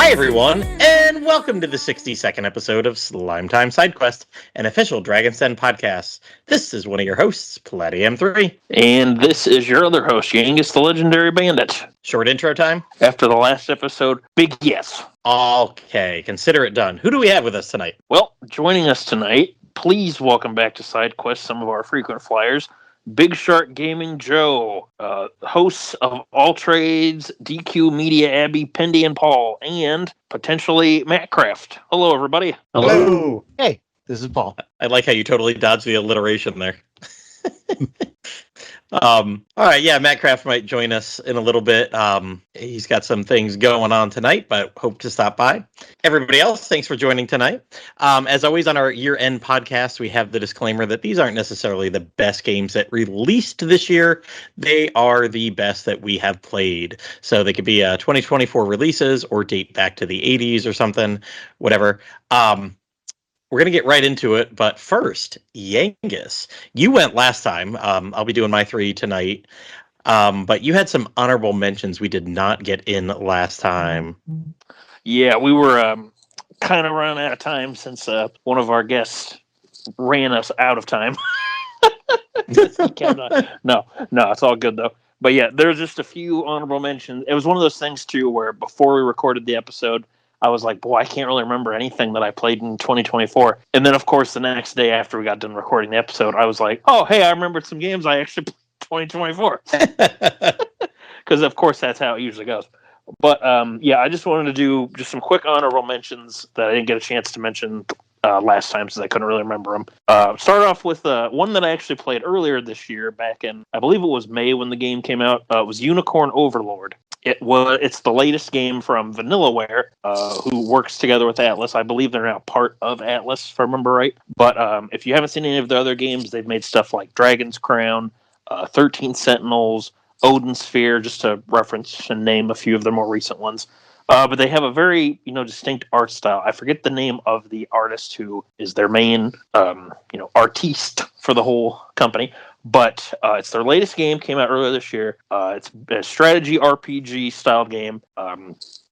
Hi everyone, and welcome to the 60-second episode of Slime Time Sidequest, an official Dragon's Den podcast. This is one of your hosts, Platty M3. And this is your other host, Yangus the Legendary Bandit. Short intro time? After the last episode, big yes. Okay, consider it done. Who do we have with us tonight? Well, joining us tonight, please welcome back to Sidequest some of our frequent flyers. Big Shark Gaming Joe, hosts of All Trades, DQ Media Abby, Pendy, and Paul, and potentially Mattcraft. Hello, everybody. Hello. Hey, this is Paul. I like how you totally dodged the alliteration there. All right, yeah, Mattcraft might join us in a little bit. He's got some things going on tonight, but hope to stop by. Everybody else, thanks for joining tonight. As always on our year-end podcast, we have the disclaimer that these aren't necessarily the best games that released this year. They are the best that we have played. So they could be 2024 releases or date back to the 80s or something, whatever. We're going to get right into it, but first, Yangus, you went last time. I'll be doing my three tonight, but you had some honorable mentions we did not get in last time. Yeah, we were kind of running out of time since one of our guests ran us out of time. No, it's all good, though. But yeah, there's just a few honorable mentions. It was one of those things, too, where before we recorded the episode, I was like, boy, I can't really remember anything that I played in 2024. And then, of course, the next day after we got done recording the episode, I was like, oh, hey, I remembered some games I actually played 2024. Because, of course, that's how it usually goes. But, yeah, I just wanted to do just some quick honorable mentions that I didn't get a chance to mention last time since I couldn't really remember them. Start off with one that I actually played earlier this year back in, I believe it was May when the game came out. It was Unicorn Overlord. It's the latest game from Vanillaware, who works together with Atlas. I believe they're now part of Atlas, if I remember right. But if you haven't seen any of the other games, they've made stuff like Dragon's Crown, 13 Sentinels, Odin Sphere, just to reference and name a few of their more recent ones. But they have a very, distinct art style. I forget the name of the artist who is their main, artiste for the whole company. But it's their latest game, came out earlier this year. It's a strategy RPG style game.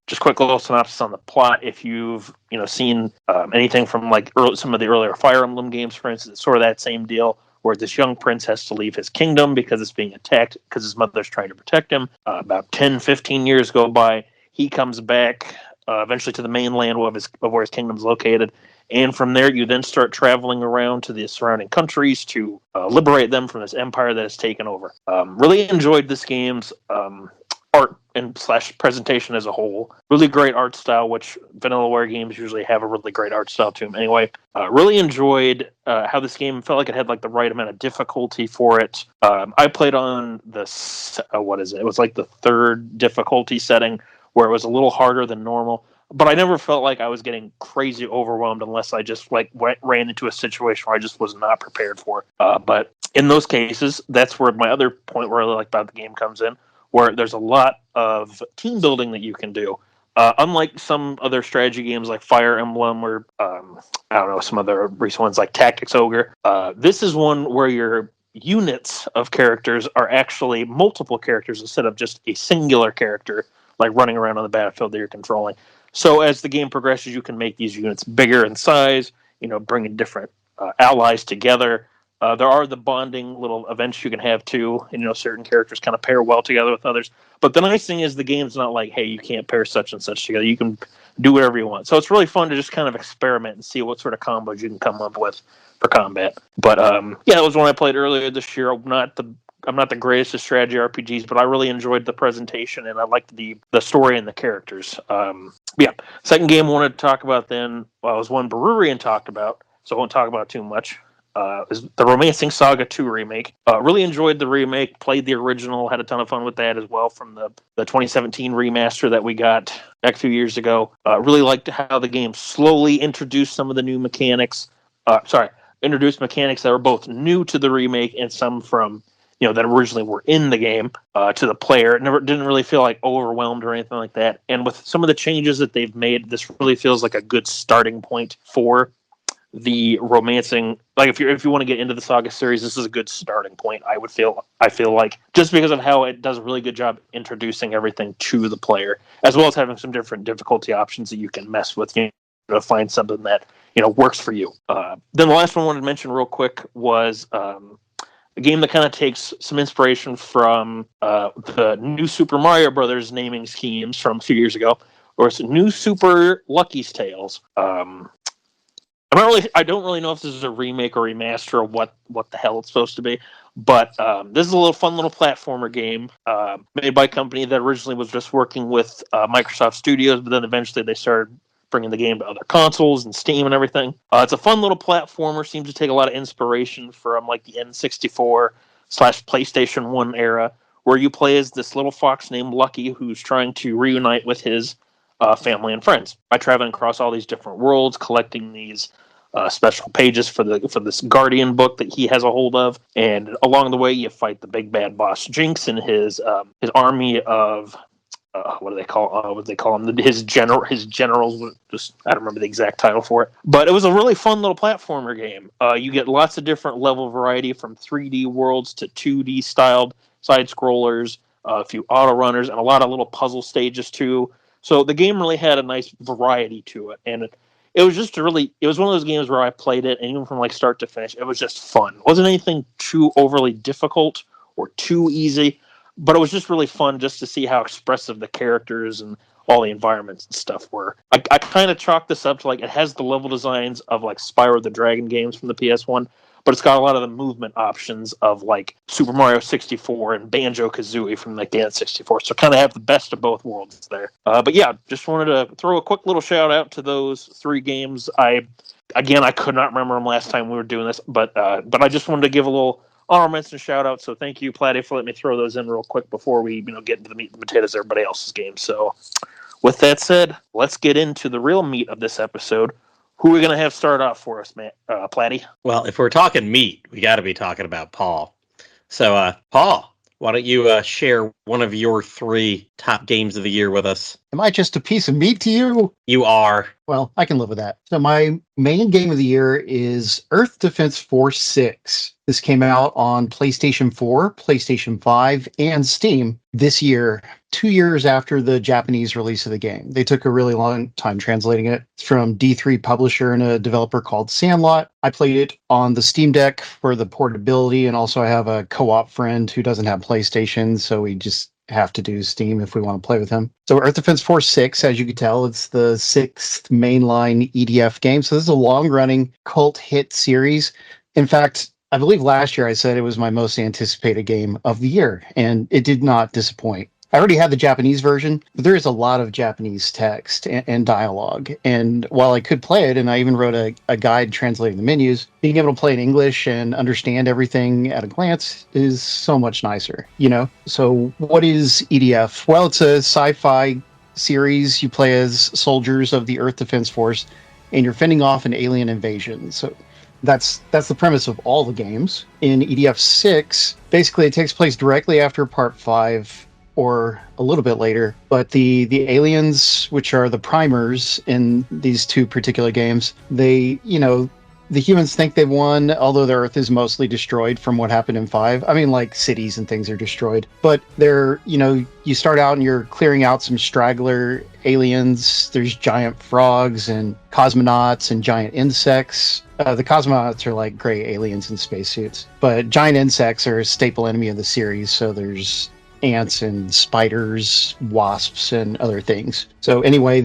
Just quick little synopsis on the plot. If you've seen anything from like some of the earlier Fire Emblem games, for instance, it's sort of that same deal where this young prince has to leave his kingdom because it's being attacked because his mother's trying to protect him. About 10, 15 years go by. He comes back eventually to the mainland of where his kingdom's located. And from there, you then start traveling around to the surrounding countries to liberate them from this empire that has taken over. Really enjoyed this game's art and / presentation as a whole. Really great art style, which Vanillaware games usually have a really great art style to them. Anyway, really enjoyed how this game felt like it had like the right amount of difficulty for it. I played on the It was like the third difficulty setting, where it was a little harder than normal. But I never felt like I was getting crazy overwhelmed unless I just ran into a situation where I just was not prepared for. But in those cases, that's where my other point where I like about the game comes in, where there's a lot of team building that you can do. Unlike some other strategy games like Fire Emblem or some other recent ones like Tactics Ogre, this is one where your units of characters are actually multiple characters instead of just a singular character, like running around on the battlefield that you're controlling. So as the game progresses, you can make these units bigger in size, bringing different allies together. There are the bonding little events you can have too, and certain characters kind of pair well together with others. But the nice thing is the game's not like, hey, you can't pair such and such together. You can do whatever you want. So it's really fun to just kind of experiment and see what sort of combos you can come up with for combat. But that was one I played earlier this year. I'm not the greatest at strategy RPGs, but I really enjoyed the presentation and I liked the story and the characters. Second game I wanted to talk about then was one Berurian talked about, so I won't talk about it too much. Is the Romancing Saga 2 remake. Really enjoyed the remake, played the original, had a ton of fun with that as well from the 2017 remaster that we got back a few years ago. Really liked how the game slowly introduced some of the new mechanics. Introduced mechanics that were both new to the remake and some from that originally were in the game to the player. It didn't really feel like overwhelmed or anything like that. And with some of the changes that they've made, this really feels like a good starting point for the romancing, like if you want to get into the SaGa series, this is a good starting point. I feel like, just because of how it does a really good job introducing everything to the player, as well as having some different difficulty options that you can mess with, to find something that works for you. Then the last one I wanted to mention real quick was a game that kind of takes some inspiration from the new Super Mario Brothers naming schemes from a few years ago, or it's New Super Lucky's Tales. I don't really know if this is a remake or remaster or what the hell it's supposed to be, but this is a little fun little platformer game made by a company that originally was just working with Microsoft Studios, but then eventually they started bringing the game to other consoles and Steam and everything. It's a fun little platformer. Seems to take a lot of inspiration from like the N64 / PlayStation 1 era, where you play as this little fox named Lucky who's trying to reunite with his family and friends by traveling across all these different worlds, collecting these special pages for this Guardian book that he has a hold of, and along the way you fight the big bad boss Jinx and his army of what do they call them? His generals. Just I don't remember the exact title for it, but it was a really fun little platformer game. You get lots of different level variety, from 3D worlds to 2D styled side scrollers, a few auto runners, and a lot of little puzzle stages too. So the game really had a nice variety to it, and it was just it was one of those games where I played it, and even from like start to finish, it was just fun. It wasn't anything too overly difficult or too easy, but it was just really fun just to see how expressive the characters and all the environments and stuff were. I kind of chalked this up to like, it has the level designs of like Spyro the Dragon games from the PS1, but it's got a lot of the movement options of like Super Mario 64 and Banjo-Kazooie from like the N64. So kind of have the best of both worlds there. But yeah, just wanted to throw a quick little shout out to those 3 games. I could not remember them last time we were doing this, but I just wanted to give a little honorable mention shout out. So thank you, Platty, for letting me throw those in real quick before we get into the meat and potatoes of everybody else's game. So with that said, let's get into the real meat of this episode. Who are we going to have start off for us, Platty? Well, if we're talking meat, we got to be talking about Paul. So, Paul, why don't you share one of your 3 top games of the year with us? Am I just a piece of meat to you? You are. Well, I can live with that. So my main game of the year is Earth Defense Force 6. This came out on PlayStation 4, PlayStation 5, and Steam this year, 2 years after the Japanese release of the game. They took a really long time translating it. It's from D3 Publisher and a developer called Sandlot. I played it on the Steam Deck for the portability, and also I have a co-op friend who doesn't have PlayStation, so we just have to do Steam if we want to play with him. So Earth Defense Force 6, as you can tell, it's the 6th mainline EDF game. So this is a long-running cult hit series. In fact, I believe last year I said it was my most anticipated game of the year, and it did not disappoint. I already had the Japanese version, but there is a lot of Japanese text and dialogue. And while I could play it, and I even wrote a guide translating the menus, being able to play in English and understand everything at a glance is so much nicer, So what is EDF? Well, it's a sci-fi series. You play as soldiers of the Earth Defense Force, and you're fending off an alien invasion. So that's the premise of all the games. In EDF 6, basically it takes place directly after Part 5, or a little bit later, but the aliens, which are the primers in these 2 particular games, they, the humans think they've won, although the Earth is mostly destroyed from what happened in 5. I mean, like, cities and things are destroyed. But they're, you start out and you're clearing out some straggler aliens. There's giant frogs and cosmonauts and giant insects. The cosmonauts are like gray aliens in spacesuits. But giant insects are a staple enemy of the series, so there's ants and spiders, wasps, and other things. So anyway,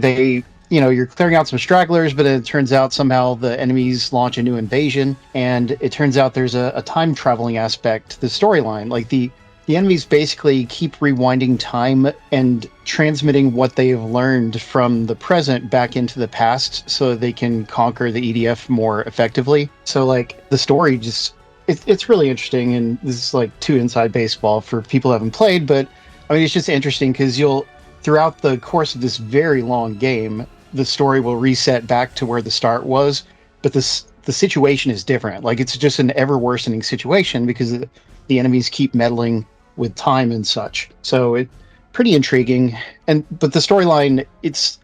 you're clearing out some stragglers, but then it turns out somehow the enemies launch a new invasion, and it turns out there's a time traveling aspect to the storyline. Like the enemies basically keep rewinding time and transmitting what they've learned from the present back into the past so they can conquer the EDF more effectively. So like the story just it's really interesting, and this is like too inside baseball for people who haven't played, but I mean, it's just interesting because throughout the course of this very long game, the story will reset back to where the start was, but the situation is different. Like, it's just an ever worsening situation because the enemies keep meddling with time and such. So it's pretty intriguing, but the storyline, it's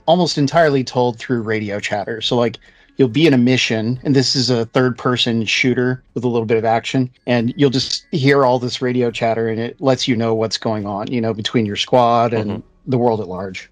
almost entirely told through radio chatter. So like, you'll be in a mission, and this is a third-person shooter with a little bit of action, and you'll just hear all this radio chatter, and it lets you know what's going on, between your squad and the world at large.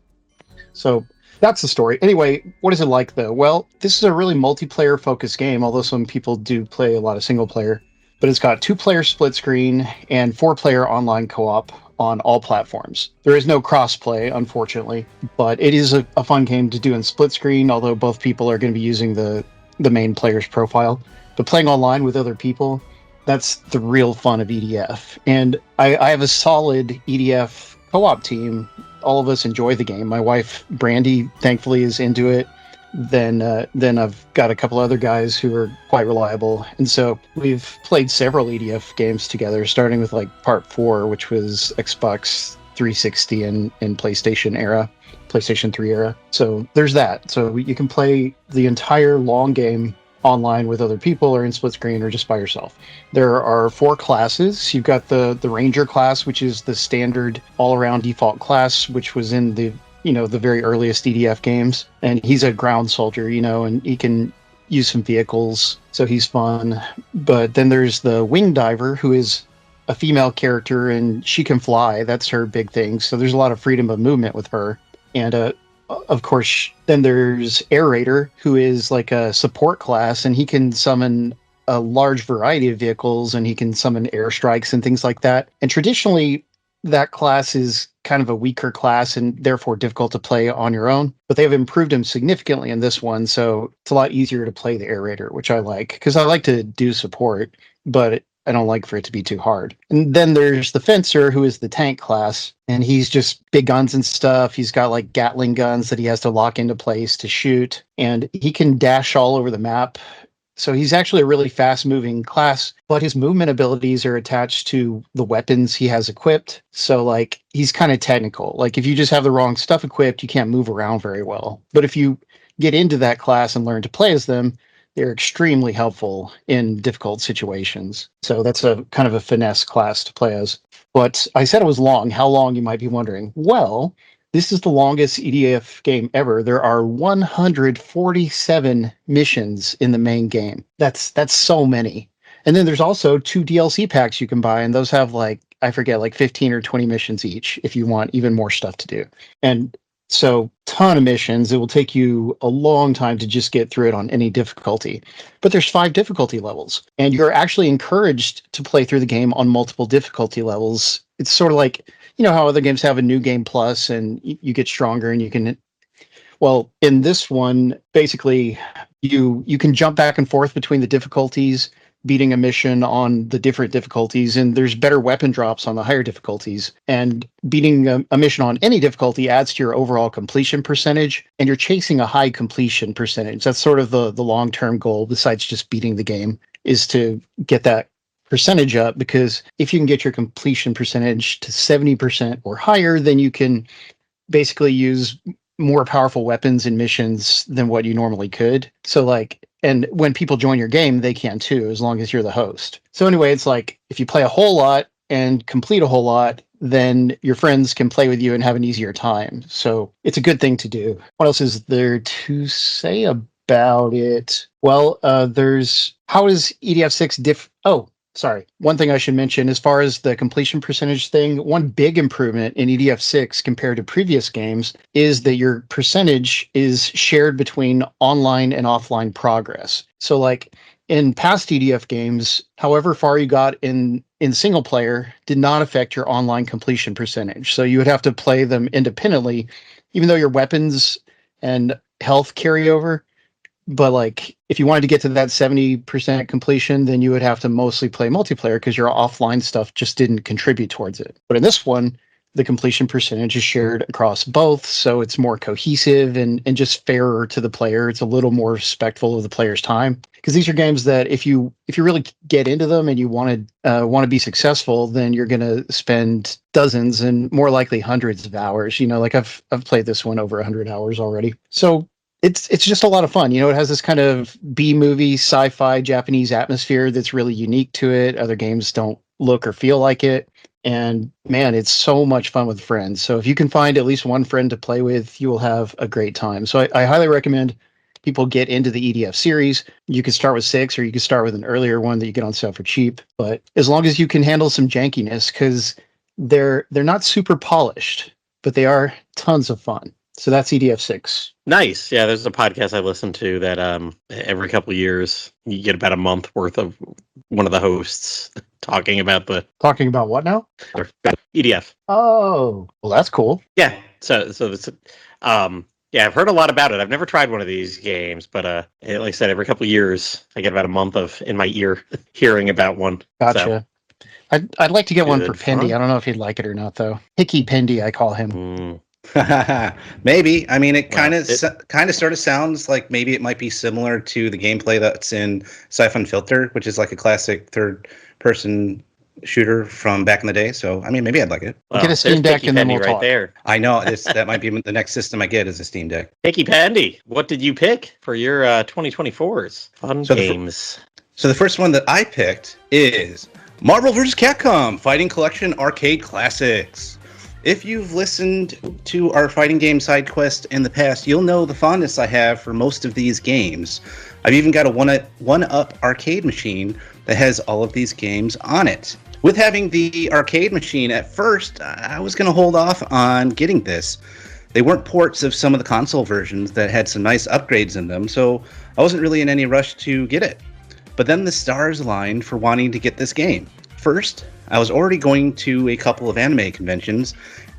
So that's the story. Anyway, what is it like, though? Well, this is a really multiplayer-focused game, although some people do play a lot of single-player. But it's got 2-player split screen and 4-player online co-op on all platforms. There is no cross-play, unfortunately, but it is a fun game to do in split screen, although both people are going to be using the main player's profile. But playing online with other people, that's the real fun of EDF. And I have a solid EDF co-op team. All of us enjoy the game. My wife, Brandy, thankfully is into it. Then I've got a couple other guys who are quite reliable. And so we've played several EDF games together, starting with like part 4, which was Xbox 360 and PlayStation 3 era. So there's that. So you can play the entire long game online with other people or in split screen or just by yourself. There are 4 classes. You've got the Ranger class, which is the standard all-around default class, which was in the very earliest EDF games. And he's a ground soldier, and he can use some vehicles, so he's fun. But then there's the Wing Diver, who is a female character, and she can fly. That's her big thing. So there's a lot of freedom of movement with her. And of course, then there's Air Raider, who is like a support class, and he can summon a large variety of vehicles, and he can summon airstrikes and things like that. And traditionally, that class is kind of a weaker class and therefore difficult to play on your own, but they have improved him significantly in this one, so it's a lot easier to play the Air Raider, which I like, because I like to do support, but I don't like for it to be too hard. And then there's the Fencer, who is the tank class, and he's just big guns and stuff. He's got like Gatling guns that he has to lock into place to shoot, and he can dash all over the map. So he's actually a really fast-moving class, but his movement abilities are attached to the weapons he has equipped. So, like, he's kind of technical. Like, if you just have the wrong stuff equipped, you can't move around very well. But if you get into that class and learn to play as them, they're extremely helpful in difficult situations. So that's a kind of a finesse class to play as. But I said it was long. How long, you might be wondering? Well, this is the longest EDF game ever. There are 147 missions in the main game. That's so many. And then there's also 2 DLC packs you can buy, and those have like 15 or 20 missions each if you want even more stuff to do. And so ton of missions. It will take you a long time to just get through it on any difficulty. But there's 5 difficulty levels, and you're actually encouraged to play through the game on multiple difficulty levels. It's sort of like, how other games have a new game plus and you get stronger and you can, well, in this one, basically you can jump back and forth between the difficulties, beating a mission on the different difficulties, and there's better weapon drops on the higher difficulties. And beating a mission on any difficulty adds to your overall completion percentage, and you're chasing a high completion percentage. That's sort of the long-term goal, besides just beating the game, is to get that percentage up, because if you can get your completion percentage to 70% or higher, then you can basically use more powerful weapons in missions than what you normally could. So and when people join your game, they can too, as long as you're the host. So anyway, it's like if you play a whole lot and complete a whole lot, then your friends can play with you and have an easier time. So it's a good thing to do. What else is there to say about it? Well, there's, how is EDF 6 sorry. One thing I should mention, as far as the completion percentage thing, one big improvement in EDF 6 compared to previous games is that your percentage is shared between online and offline progress. So like in past EDF games, however far you got in single player did not affect your online completion percentage. So you would have to play them independently, even though your weapons and health carry over. But like, if you wanted to get to that 70% completion, then you would have to mostly play multiplayer because your offline stuff just didn't contribute towards it. But in this one, the completion percentage is shared across both, so it's more cohesive and just fairer to the player. It's a little more respectful of the player's time, because these are games that if you really get into them and you want to be successful, then you're going to spend dozens and more likely hundreds of hours. Like I've played this one over 100 hours already. So it's just a lot of fun. It has this kind of B-movie, sci-fi, Japanese atmosphere that's really unique to it. Other games don't look or feel like it. And man, it's so much fun with friends. So if you can find at least one friend to play with, you will have a great time. So I highly recommend people get into the EDF series. You can start with 6, or you can start with an earlier one that you get on sale for cheap. But as long as you can handle some jankiness, because they're not super polished, but they are tons of fun. So that's EDF 6. Nice. Yeah, there's a podcast I listen to that every couple of years you get about a month worth of one of the hosts talking about what now? EDF. Oh, well, that's cool. Yeah. So it's yeah, I've heard a lot about it. I've never tried one of these games, but like I said, every couple of years I get about a month of in my ear hearing about one. Gotcha. So, I'd like to get one for fun. Pendy. I don't know if he'd like it or not, though. Hickey Pendy, I call him. Maybe. I mean, it kind of sort of sounds like maybe it might be similar to the gameplay that's in Siphon Filter, which is like a classic third-person shooter from back in the day. So, I mean, maybe I'd like it. Get a Steam Deck and then we'll talk. There. I know that might be the next system I get is a Steam Deck. Hickey Pendy, what did you pick for your 2024's fun games? So the first one that I picked is Marvel vs. Capcom Fighting Collection Arcade Classics. If you've listened to our fighting game Sidequest in the past, you'll know the fondness I have for most of these games. I've even got a one-up arcade machine that has all of these games on it. With having the arcade machine, at first, I was going to hold off on getting this. They weren't ports of some of the console versions that had some nice upgrades in them, so I wasn't really in any rush to get it. But then the stars aligned for wanting to get this game. First, I was already going to a couple of anime conventions,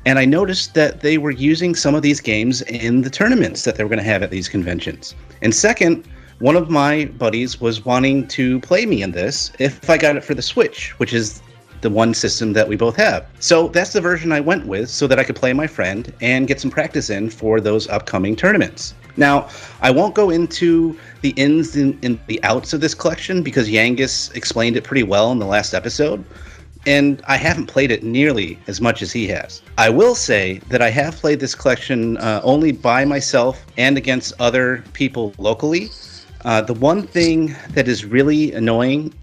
and I noticed that they were using some of these games in the tournaments that they were going to have at these conventions. And second, one of my buddies was wanting to play me in this if I got it for the Switch, which is the one system that we both have. So that's the version I went with so that I could play my friend and get some practice in for those upcoming tournaments. Now, I won't go into the ins and the outs of this collection because Yangus explained it pretty well in the last episode, and I haven't played it nearly as much as he has. I will say that I have played this collection only by myself and against other people locally. The one thing that is really annoying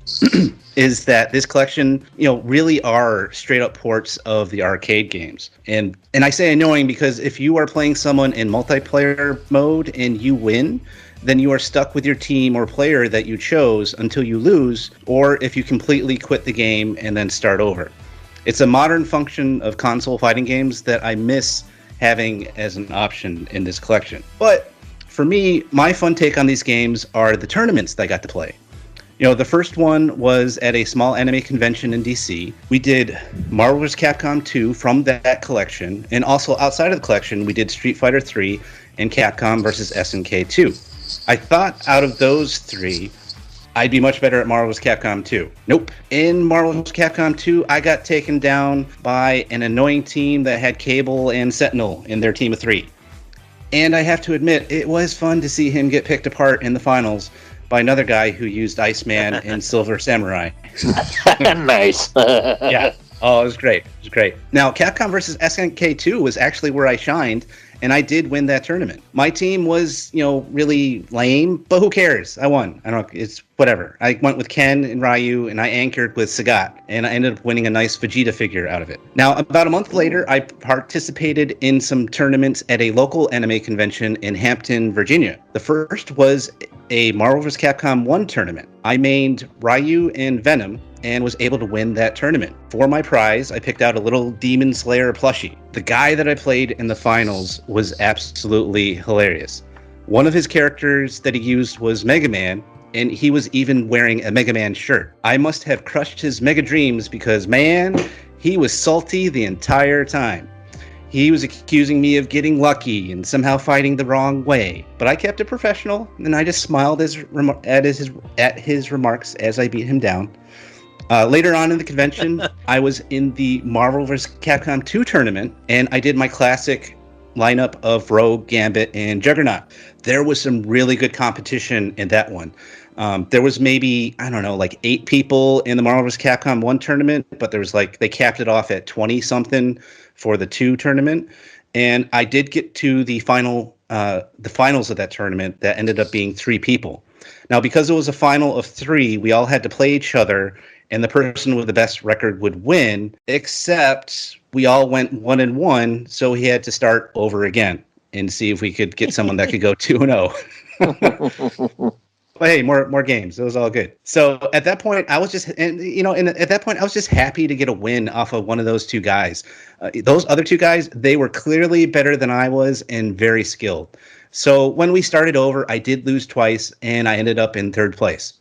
is that this collection, really are straight up ports of the arcade games. And I say annoying because if you are playing someone in multiplayer mode and you win, then you are stuck with your team or player that you chose until you lose, or if you completely quit the game and then start over. It's a modern function of console fighting games that I miss having as an option in this collection. But for me, my fun take on these games are the tournaments that I got to play. The first one was at a small anime convention in DC. We did Marvel vs. Capcom 2 from that collection, and also outside of the collection, we did Street Fighter 3 and Capcom vs. SNK 2. I thought out of those three, I'd be much better at Marvel vs. Capcom 2. Nope. In Marvel vs. Capcom 2, I got taken down by an annoying team that had Cable and Sentinel in their team of 3. And I have to admit, it was fun to see him get picked apart in the finals by another guy who used Iceman and Silver Samurai. Nice. Yeah. Oh, it was great. It was great. Now, Capcom vs. SNK 2 was actually where I shined, and I did win that tournament. My team was, really lame, but who cares? I won. I don't know. It's whatever. I went with Ken and Ryu, and I anchored with SaGa, and I ended up winning a nice Vegeta figure out of it. Now, about a month later, I participated in some tournaments at a local anime convention in Hampton, Virginia. The first was a Marvel vs. Capcom 1 tournament. I mained Ryu and Venom, and was able to win that tournament. For my prize, I picked out a little Demon Slayer plushie. The guy that I played in the finals was absolutely hilarious. One of his characters that he used was Mega Man, and he was even wearing a Mega Man shirt. I must have crushed his Mega Dreams because, man, he was salty the entire time. He was accusing me of getting lucky and somehow fighting the wrong way. But I kept it professional, and I just smiled at his remarks as I beat him down. Later on in the convention, I was in the Marvel vs. Capcom 2 tournament, and I did my classic lineup of Rogue, Gambit, and Juggernaut. There was some really good competition in that one. There was maybe, 8 people in the Marvel vs. Capcom 1 tournament, but there was they capped it off at 20-something for the 2 tournament. And I did get to the finals of that tournament that ended up being 3 people. Now, because it was a final of 3, we all had to play each other, and the person with the best record would win, except we all went 1-1, so he had to start over again. and see if we could get someone that could go 2-0. But hey, more games. It was all good. So at that point, I was just, at that point, I was just happy to get a win off of one of those two guys. Those other two guys, they were clearly better than I was and very skilled. So when we started over, I did lose twice, and I ended up in third place.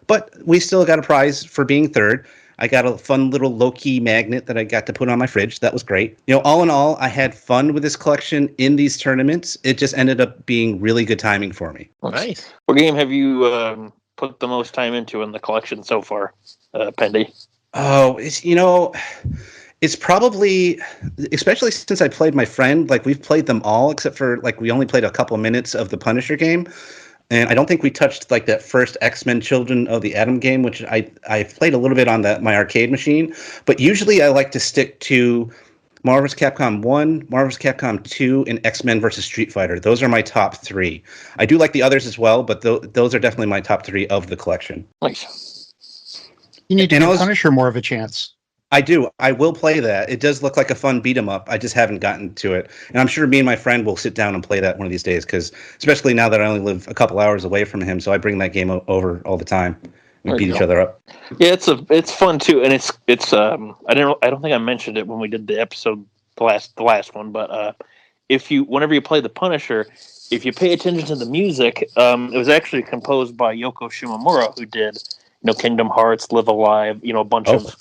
But we still got a prize for being third. I got a fun little low-key magnet that I got to put on my fridge. That was great. All in all, I had fun with this collection in these tournaments. It just ended up being really good timing for me. Nice. What game have you put the most time into in the collection so far, Pendy? Oh, it's probably, especially since I played my friend, like we've played them all except for like we only played a couple minutes of the Punisher game. And I don't think we touched like that first X-Men Children of the Atom game, which I played a little bit on my arcade machine. But usually I like to stick to Marvel vs. Capcom 1, Marvel vs. Capcom 2, and X-Men vs. Street Fighter. Those are my top three. I do like the others as well, but those are definitely my top three of the collection. Nice. You need to give Punisher more of a chance. I do. I will play that. It does look like a fun beat 'em up. I just haven't gotten to it. And I'm sure me and my friend will sit down and play that one of these days, because especially now that I only live a couple hours away from him, so I bring that game over all the time. We beat each other up. Yeah, it's fun too, and it's I don't think I mentioned it when we did the episode the last one, but whenever you play the Punisher, if you pay attention to the music, it was actually composed by Yoko Shimomura, who did Kingdom Hearts, Live Alive, a bunch of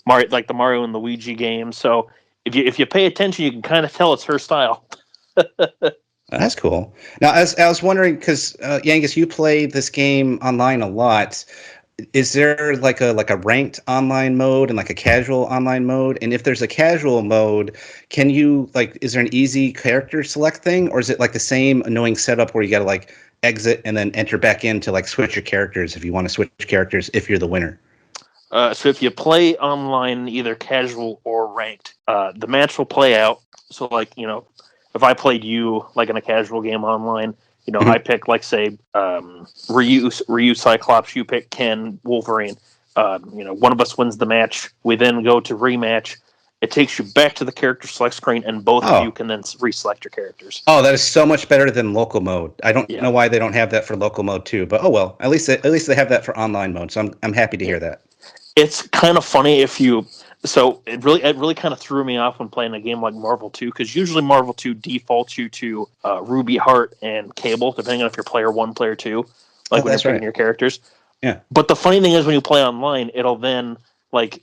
Mario, like the Mario and Luigi games. So if you pay attention, you can kind of tell it's her style. That's cool. Now, I was wondering, because Yangus, you play this game online a lot. Is there like a ranked online mode and like a casual online mode? And if there's a casual mode, can you is there an easy character select thing, or is it like the same annoying setup where you got to like exit and then enter back in to like switch your characters if you want to switch characters if you're the winner? So if you play online, either casual or ranked, the match will play out. So if I played you like in a casual game online, I pick say Ryu Cyclops, you pick Ken Wolverine. One of us wins the match. We then go to rematch. It takes you back to the character select screen, and both of you can then reselect your characters. Oh, that is so much better than local mode. I don't know why they don't have that for local mode too, but oh well. At least they have that for online mode. So I'm happy to hear that. It's kind of funny so it really kind of threw me off when playing a game like Marvel 2, because usually Marvel 2 defaults you to Ruby, Heart, and Cable, depending on if you're player 1, player 2, when you're picking your characters. Yeah. But the funny thing is, when you play online, it'll then this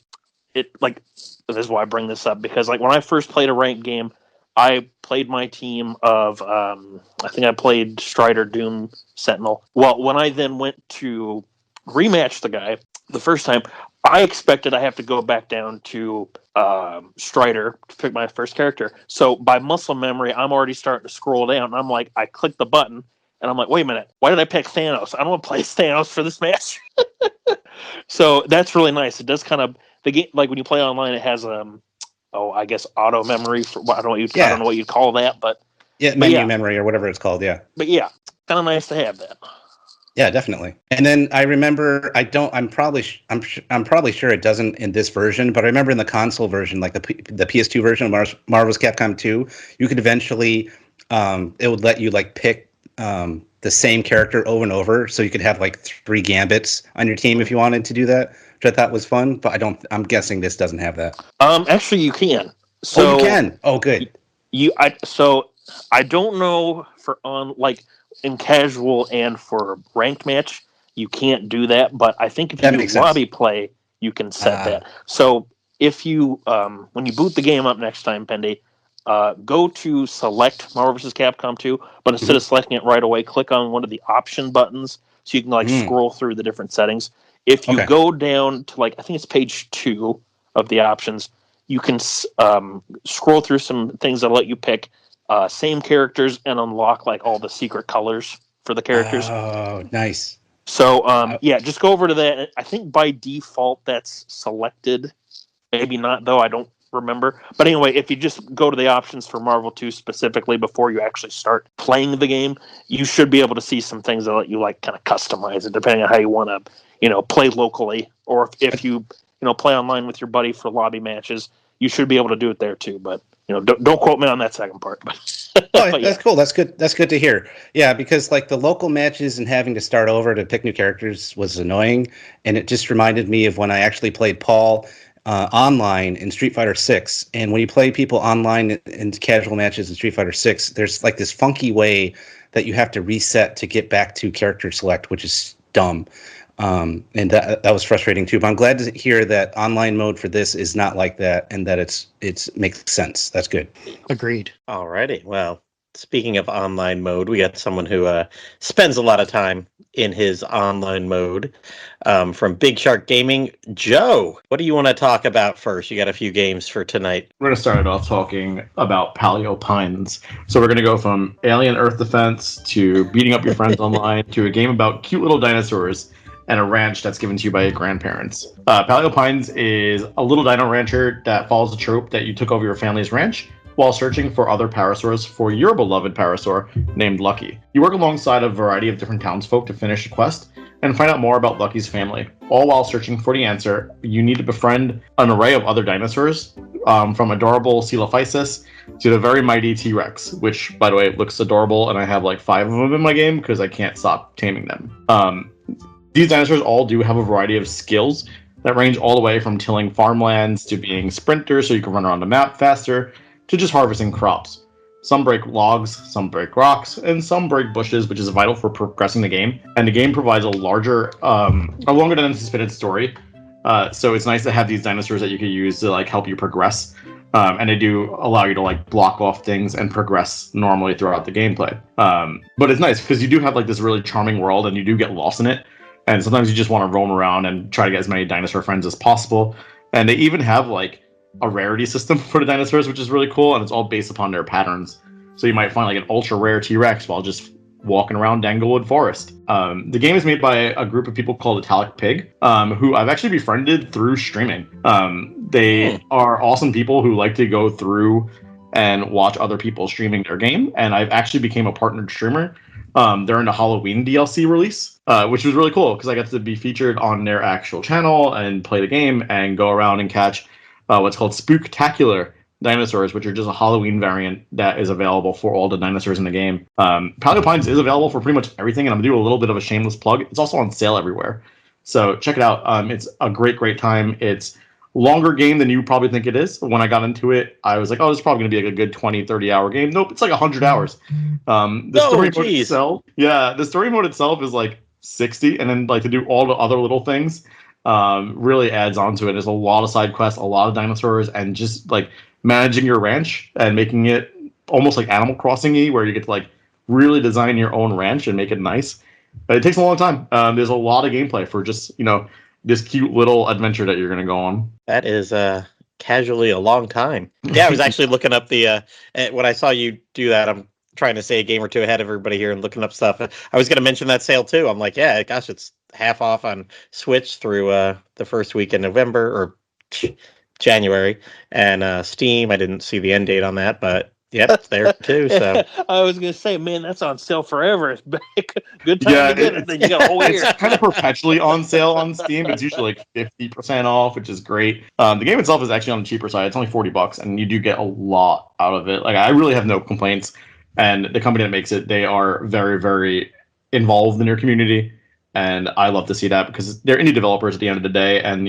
is why I bring this up, because when I first played a ranked game, I played my team of I think I played Strider, Doom, Sentinel. Well, when I then went to rematch the guy the first time, I expected I have to go back down to Strider to pick my first character. So by muscle memory, I'm already starting to scroll down. And I'm like, I click the button, and I'm like, wait a minute, why did I pick Thanos? I don't want to play Thanos for this match. So that's really nice. It does kind of, the game, when you play online, it has I guess auto memory for I don't know what you'd call that, but menu memory or whatever it's called. Yeah, but kind of nice to have that. Yeah, definitely. And then I remember, I'm probably sure it doesn't in this version, but I remember in the console version, like the PS2 version of Marvel's Capcom 2, you could eventually, it would let you pick the same character over and over, so you could have 3 Gambits on your team if you wanted to do that, which I thought was fun. But I'm guessing this doesn't have that. Actually, you can. So you can. Oh, good. I don't know for in casual and for ranked match, you can't do that, but I think if you do lobby play, you can set that. So if you, when you boot the game up next time, Pendy, go to select Marvel vs. Capcom 2, but instead of selecting it right away, click on one of the option buttons so you can scroll through the different settings. If you go down to I think it's page 2 of the options, you can scroll through some things that let you pick same characters and unlock all the secret colors for the characters. Oh, nice. So just go over to that. I think by default that's selected. Maybe not though. I don't remember. But anyway, if you just go to the options for Marvel 2 specifically before you actually start playing the game, you should be able to see some things that let you kind of customize it depending on how you want to play locally, or if you play online with your buddy for lobby matches, you should be able to do it there too. But don't quote me on that second part. But, Oh, that's cool. That's good. That's good to hear. Yeah, because like the local matches and having to start over to pick new characters was annoying, and it just reminded me of when I actually played Paul online in Street Fighter 6. And when you play people online in casual matches in Street Fighter 6, there's like this funky way that you have to reset to get back to character select, which is dumb. And that was frustrating too. But I'm glad to hear that online mode for this is not like that, and that it's makes sense. That's good. Agreed. Alrighty. Well, speaking of online mode, we got someone who spends a lot of time in his online mode. From Big Shark Gaming, Joe, what do you want to talk about first? You got a few games for tonight. We're going to start it off talking about Paleo Pines. So we're going to go from Alien Earth Defense to beating up your friends online to a game about cute little dinosaurs and a ranch that's given to you by your grandparents. Paleo Pines is a little dino rancher that follows the trope that you took over your family's ranch while searching for other parasaurs for your beloved parasaur named Lucky. You work alongside a variety of different townsfolk to finish the quest and find out more about Lucky's family. All while searching for the answer, you need to befriend an array of other dinosaurs, from adorable Coelophysis to the very mighty T-Rex, which, by the way, looks adorable, and I have like 5 of them in my game because I can't stop taming them. These dinosaurs all do have a variety of skills that range all the way from tilling farmlands to being sprinters so you can run around the map faster, to just harvesting crops. Some break logs, some break rocks, and some break bushes, which is vital for progressing the game. And the game provides a longer than anticipated story. So it's nice to have these dinosaurs that you can use to like help you progress. And they do allow you to like block off things and progress normally throughout the gameplay. But it's nice because you do have like this really charming world and you do get lost in it. And sometimes you just want to roam around and try to get as many dinosaur friends as possible. And they even have like a rarity system for the dinosaurs, which is really cool, and it's all based upon their patterns. So you might find like an ultra rare T-Rex while just walking around Danglewood Forest. The game is made by a group of people called Atelier Pig, who I've actually befriended through streaming. They are awesome people who like to go through and watch other people streaming their game, and I've actually became a partnered streamer during the Halloween DLC release, which was really cool because I got to be featured on their actual channel and play the game and go around and catch what's called Spooktacular dinosaurs, which are just a Halloween variant that is available for all the dinosaurs in the game. Paleo Pines is available for pretty much everything, and I'm going to do a little bit of a shameless plug. It's also on sale everywhere. So check it out. It's a great time. It's a longer game than you probably think it is. When I got into it, I was like, oh, this is probably going to be like a good 20, 30-hour game. Nope, it's like 100 hours. The story mode itself is like 60, and then like to do all the other little things really adds on to it. There's a lot of side quests, a lot of dinosaurs, and just like managing your ranch and making it almost like Animal Crossing-y, where you get to like really design your own ranch and make it nice. But it takes a long time. There's a lot of gameplay for just, this cute little adventure that you're going to go on. That is casually a long time. Yeah, I was actually looking up the when I saw you do that, I'm trying to say a game or two ahead of everybody here and looking up stuff. I was going to mention that sale too. I'm like, yeah, gosh, it's half off on Switch through the first week in November or January, and Steam. I didn't see the end date on that, but yeah, it's there too. So I was gonna say, man, that's on sale forever. It's good time to get it. Then you got a whole year. It's kind of perpetually on sale on Steam. It's usually like 50% off, which is great. The game itself is actually on the cheaper side. It's only $40, and you do get a lot out of it. Like, I really have no complaints. And the company that makes it, they are very, very involved in their community. And I love to see that because they're indie developers at the end of the day, and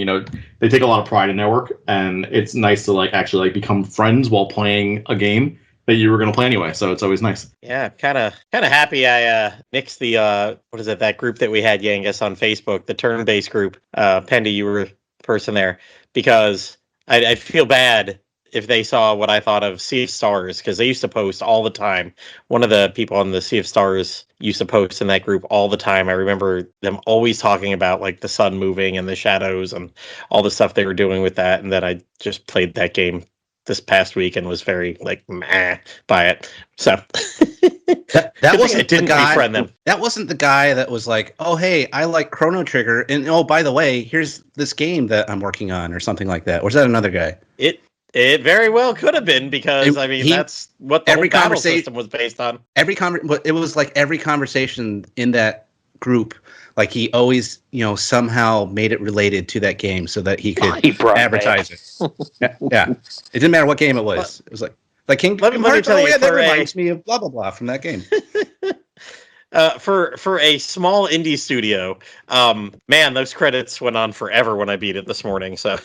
they take a lot of pride in their work. And it's nice to like actually like become friends while playing a game that you were going to play anyway. So it's always nice. Yeah, kind of happy I nixed the that group that we had, Yangus, on Facebook, the turn-based group. Pendy, you were the person there, because I feel bad if they saw what I thought of Sea of Stars, because they used to post all the time. One of the people on the Sea of Stars used to post in that group all the time. I remember them always talking about like the sun moving and the shadows and all the stuff they were doing with that. And then I just played that game this past week and was very like meh by it. So that wasn't the guy. Befriend them. That wasn't the guy that was like, "Oh, hey, I like Chrono Trigger, and oh, by the way, here's this game that I'm working on," or something like that. Or is that another guy? It very well could have been, because that's what the whole battle system was based on. It was like every conversation in that group, like he always, somehow made it related to that game so that he could advertise it. Yeah, it didn't matter what game it was. It was like, Like Let me Hearts, tell you, yeah, that for a- reminds me of blah blah blah from that game. For a small indie studio, man, those credits went on forever when I beat it this morning. So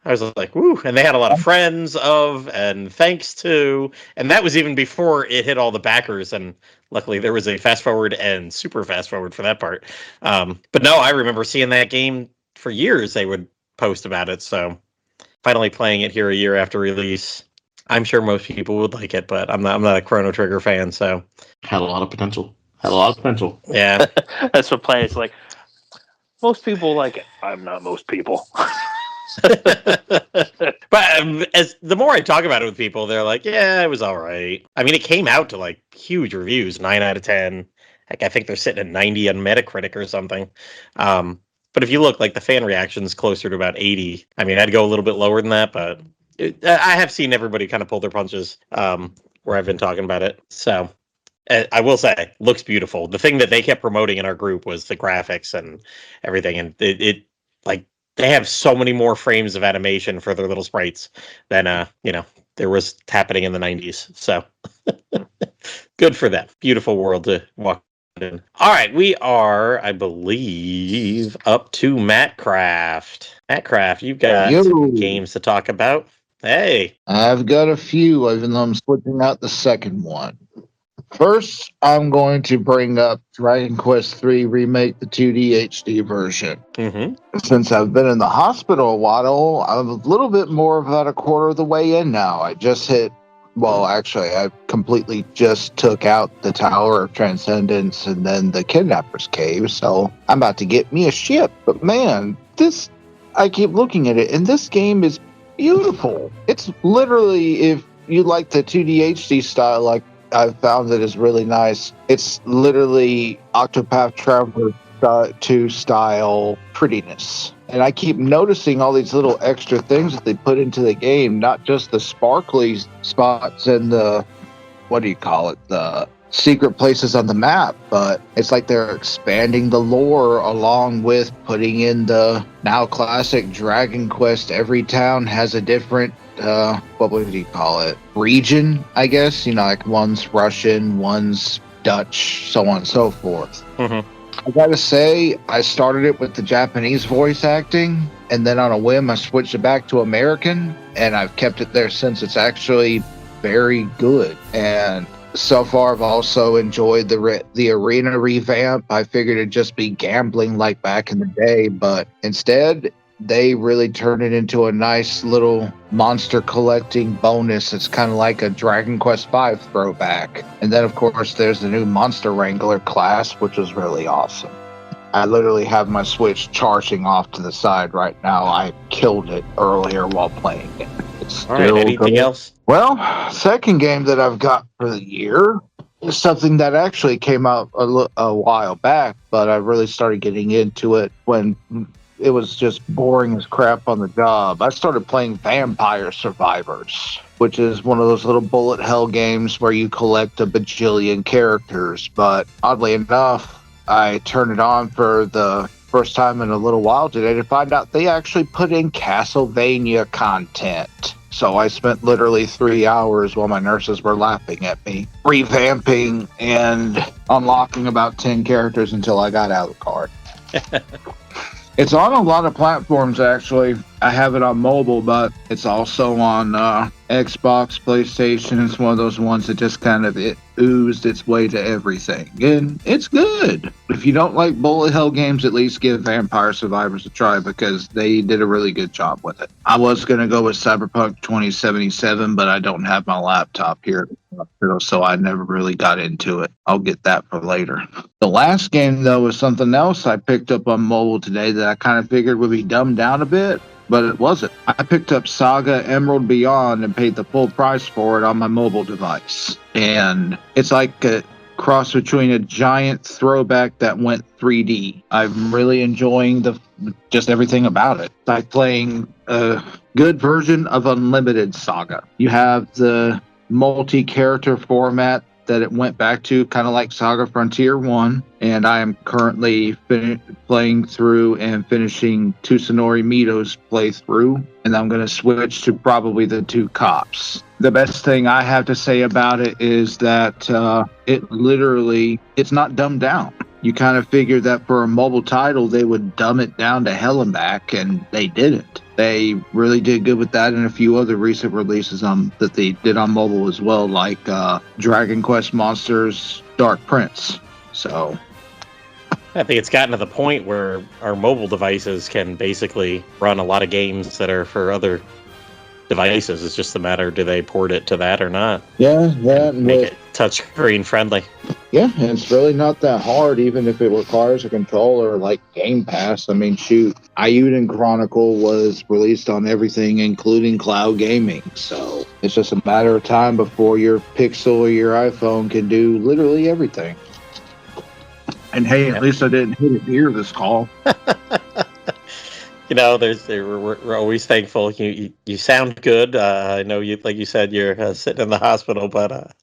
I was like, woo. And they had a lot of friends of and thanks to. And that was even before it hit all the backers. And luckily there was a fast forward and super fast forward for that part. But no, I remember seeing that game for years. They would post about it. So finally playing it here a year after release. I'm sure most people would like it, but I'm not a Chrono Trigger fan. So Had a lot of potential. Had a lot of potential. yeah. That's what Platty's like. Most people like it. I'm not most people. But as the more I talk about it with people, they're like, "Yeah, it was all right." I mean, it came out to like huge reviews, 9 out of 10. Like I think they're sitting at 90 on Metacritic or something. But if you look, like the fan reaction's closer to about 80. I mean, I'd go a little bit lower than that, but I have seen everybody kind of pull their punches where I've been talking about it. So I will say, looks beautiful. The thing that they kept promoting in our group was the graphics and everything, and it like they have so many more frames of animation for their little sprites than there was happening in the 90s. So good for them. Beautiful world to walk in. All right, we are, I believe, up to Mattcraft. Mattcraft, you've got some games to talk about. Hey, I've got a few, even though I'm switching out the second one. First, I'm going to bring up Dragon Quest III Remake, the 2D HD version. mm-hmm. Since I've been in the hospital a while, I'm a little bit more about a quarter of the way in now. I completely just took out the Tower of Transcendence and then the Kidnapper's Cave, so I'm about to get me a ship. But man, I keep looking at it, and this game is beautiful. It's literally, if you like the 2D HD style, like I've found that is really nice. It's literally Octopath Traveler 2 style prettiness. And I keep noticing all these little extra things that they put into the game, not just the sparkly spots and the, the secret places on the map, but it's like they're expanding the lore along with putting in the now classic Dragon Quest. Every town has a different region, I guess. Like one's Russian, one's Dutch, so on and so forth. Mm-hmm. I gotta say, I started it with the Japanese voice acting, and then on a whim I switched it back to American, and I've kept it there since. It's actually very good. And so far I've also enjoyed the arena revamp. I figured it'd just be gambling like back in the day, but instead they really turned it into a nice little monster collecting bonus. It's kind of like a Dragon Quest V throwback. And then, of course, there's the new Monster Wrangler class, which is really awesome. I literally have my Switch charging off to the side right now. I killed it earlier while playing it. All right, anything else? Well, second game that I've got for the year is something that actually came out a while back, but I really started getting into it when it was just boring as crap on the job. I started playing Vampire Survivors, which is one of those little bullet hell games where you collect a bajillion characters. But oddly enough, I turned it on for the first time in a little while today to find out they actually put in Castlevania content. So I spent literally 3 hours while my nurses were laughing at me, revamping and unlocking about 10 characters until I got out of the card. It's on a lot of platforms, actually. I have it on mobile, but it's also on Xbox, PlayStation. It's one of those ones that just kind of oozed its way to everything. And it's good. If you don't like bullet hell games, at least give Vampire Survivors a try because they did a really good job with it. I was going to go with Cyberpunk 2077, but I don't have my laptop here, so I never really got into it. I'll get that for later. The last game, though, was something else I picked up on mobile today that I kind of figured would be dumbed down a bit. But it wasn't. I picked up SaGa Emerald Beyond and paid the full price for it on my mobile device. And it's like a cross between a giant throwback that went 3D. I'm really enjoying just everything about it. It's like playing a good version of Unlimited SaGa. You have the multi-character format that it went back to, kind of like SaGa Frontier 1, and I am currently playing through and finishing Tsunori Mito's playthrough, and I'm going to switch to probably the 2 cops. The best thing I have to say about it is that it's not dumbed down. You kind of figured that for a mobile title, they would dumb it down to hell and back, and they didn't. They really did good with that and a few other recent releases that they did on mobile as well, like Dragon Quest Monsters Dark Prince. So I think it's gotten to the point where our mobile devices can basically run a lot of games that are for other devices. It's just a matter, do they port it to that or not? Yeah, that and make it touchscreen friendly. Yeah, and it's really not that hard, even if it requires a controller like Game Pass. I mean, shoot, Ayuden Chronicle was released on everything, including cloud gaming. So it's just a matter of time before your Pixel or your iPhone can do literally everything. And hey, at least I didn't hit it near this call. You know, we're always thankful. You sound good. I know you, like you said, you're sitting in the hospital, but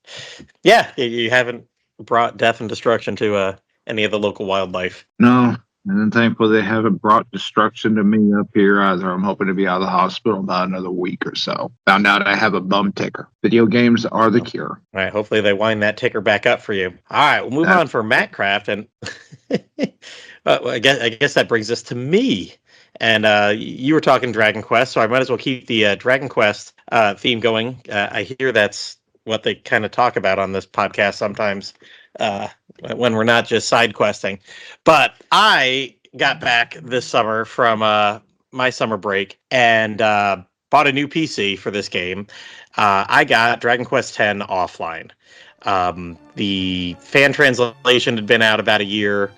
yeah, you haven't brought death and destruction to any of the local wildlife. No, and then thankfully they haven't brought destruction to me up here either. I'm hoping to be out of the hospital about another week or so. Found out I have a bum ticker. Video games are the cure. All right, hopefully they wind that ticker back up for you. All right, we'll move on for Mattcraft, and I guess that brings us to me. And you were talking Dragon Quest, so I might as well keep the Dragon Quest theme going. I hear that's what they kind of talk about on this podcast sometimes when we're not just side questing. But I got back this summer from my summer break and bought a new PC for this game. I got Dragon Quest X offline. The fan translation had been out about a year.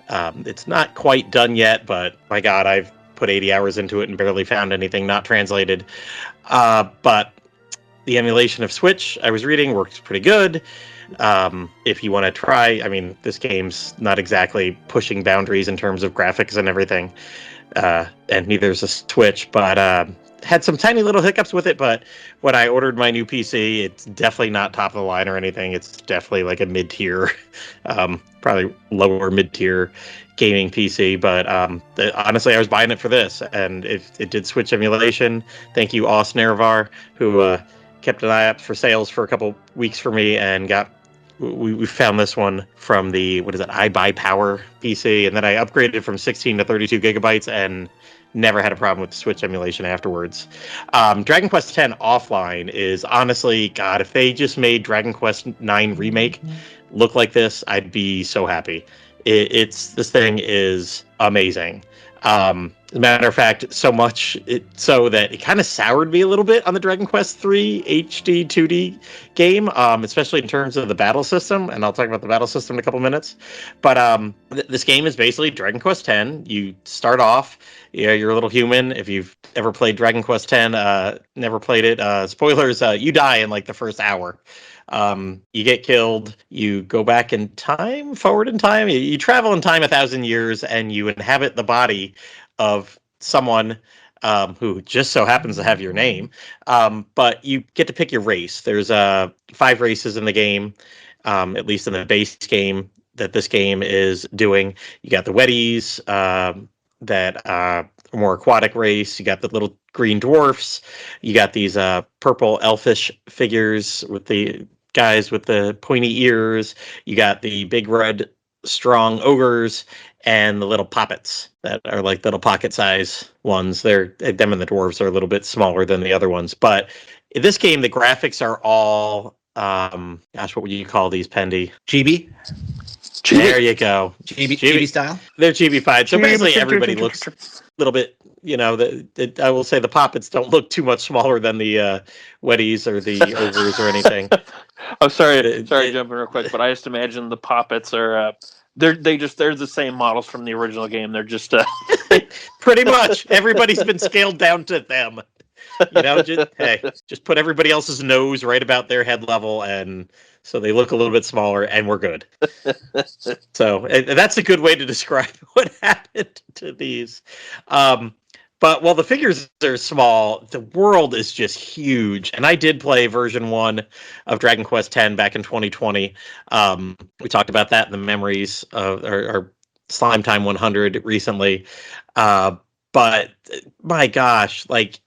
It's not quite done yet, but my God, I've put 80 hours into it and barely found anything not translated. But the emulation of Switch, I was reading, works pretty good. If you want to try, I mean, this game's not exactly pushing boundaries in terms of graphics and everything. And neither is a Switch, but had some tiny little hiccups with it. But when I ordered my new PC, it's definitely not top of the line or anything. It's definitely like a mid-tier, probably lower mid-tier gaming PC, but honestly, I was buying it for this, and it did Switch emulation. Thank you, Aus Nervar, who kept an eye out for sales for a couple weeks for me, and we found this one from the iBuyPower PC, and then I upgraded from 16 to 32 gigabytes, and never had a problem with the Switch emulation afterwards. Dragon Quest X offline is honestly, God, if they just made Dragon Quest IX Remake look like this, I'd be so happy. This thing is amazing. As a matter of fact, so much so that it kind of soured me a little bit on the Dragon Quest III HD 2D game, especially in terms of the battle system. And I'll talk about the battle system in a couple minutes. But this game is basically Dragon Quest X. You start off, you're a little human. If you've ever played Dragon Quest X, never played it, spoilers, you die in like the first hour. You get killed, you go back in time, forward in time, you travel in time 1,000 years, and you inhabit the body of someone who just so happens to have your name. But you get to pick your race. There's 5 races in the game, at least in the base game that this game is doing. You got the Weddies, that are more aquatic race. You got the little green dwarfs. You got these purple elfish figures with the guys with the pointy ears. You got the big red strong ogres and the little poppets that are like little pocket size ones. Them and the dwarves are a little bit smaller than the other ones. But in this game, the graphics are all what would you call these, Pendy? Chibi? There you go. Chibi style? They're chibi-fied. So basically everybody looks a little bit, I will say the poppets don't look too much smaller than the Weddies or the ogres or anything. Oh, sorry, jumping real quick, but I just imagine the poppets are they're the same models from the original game. They're just pretty much everybody's been scaled down to them. Just put everybody else's nose right about their head level, and so they look a little bit smaller, and we're good. So that's a good way to describe what happened to these. But while the figures are small, the world is just huge. And I did play version 1 of Dragon Quest X back in 2020. We talked about that in the memories of our Slime Time 100 recently. But my gosh, like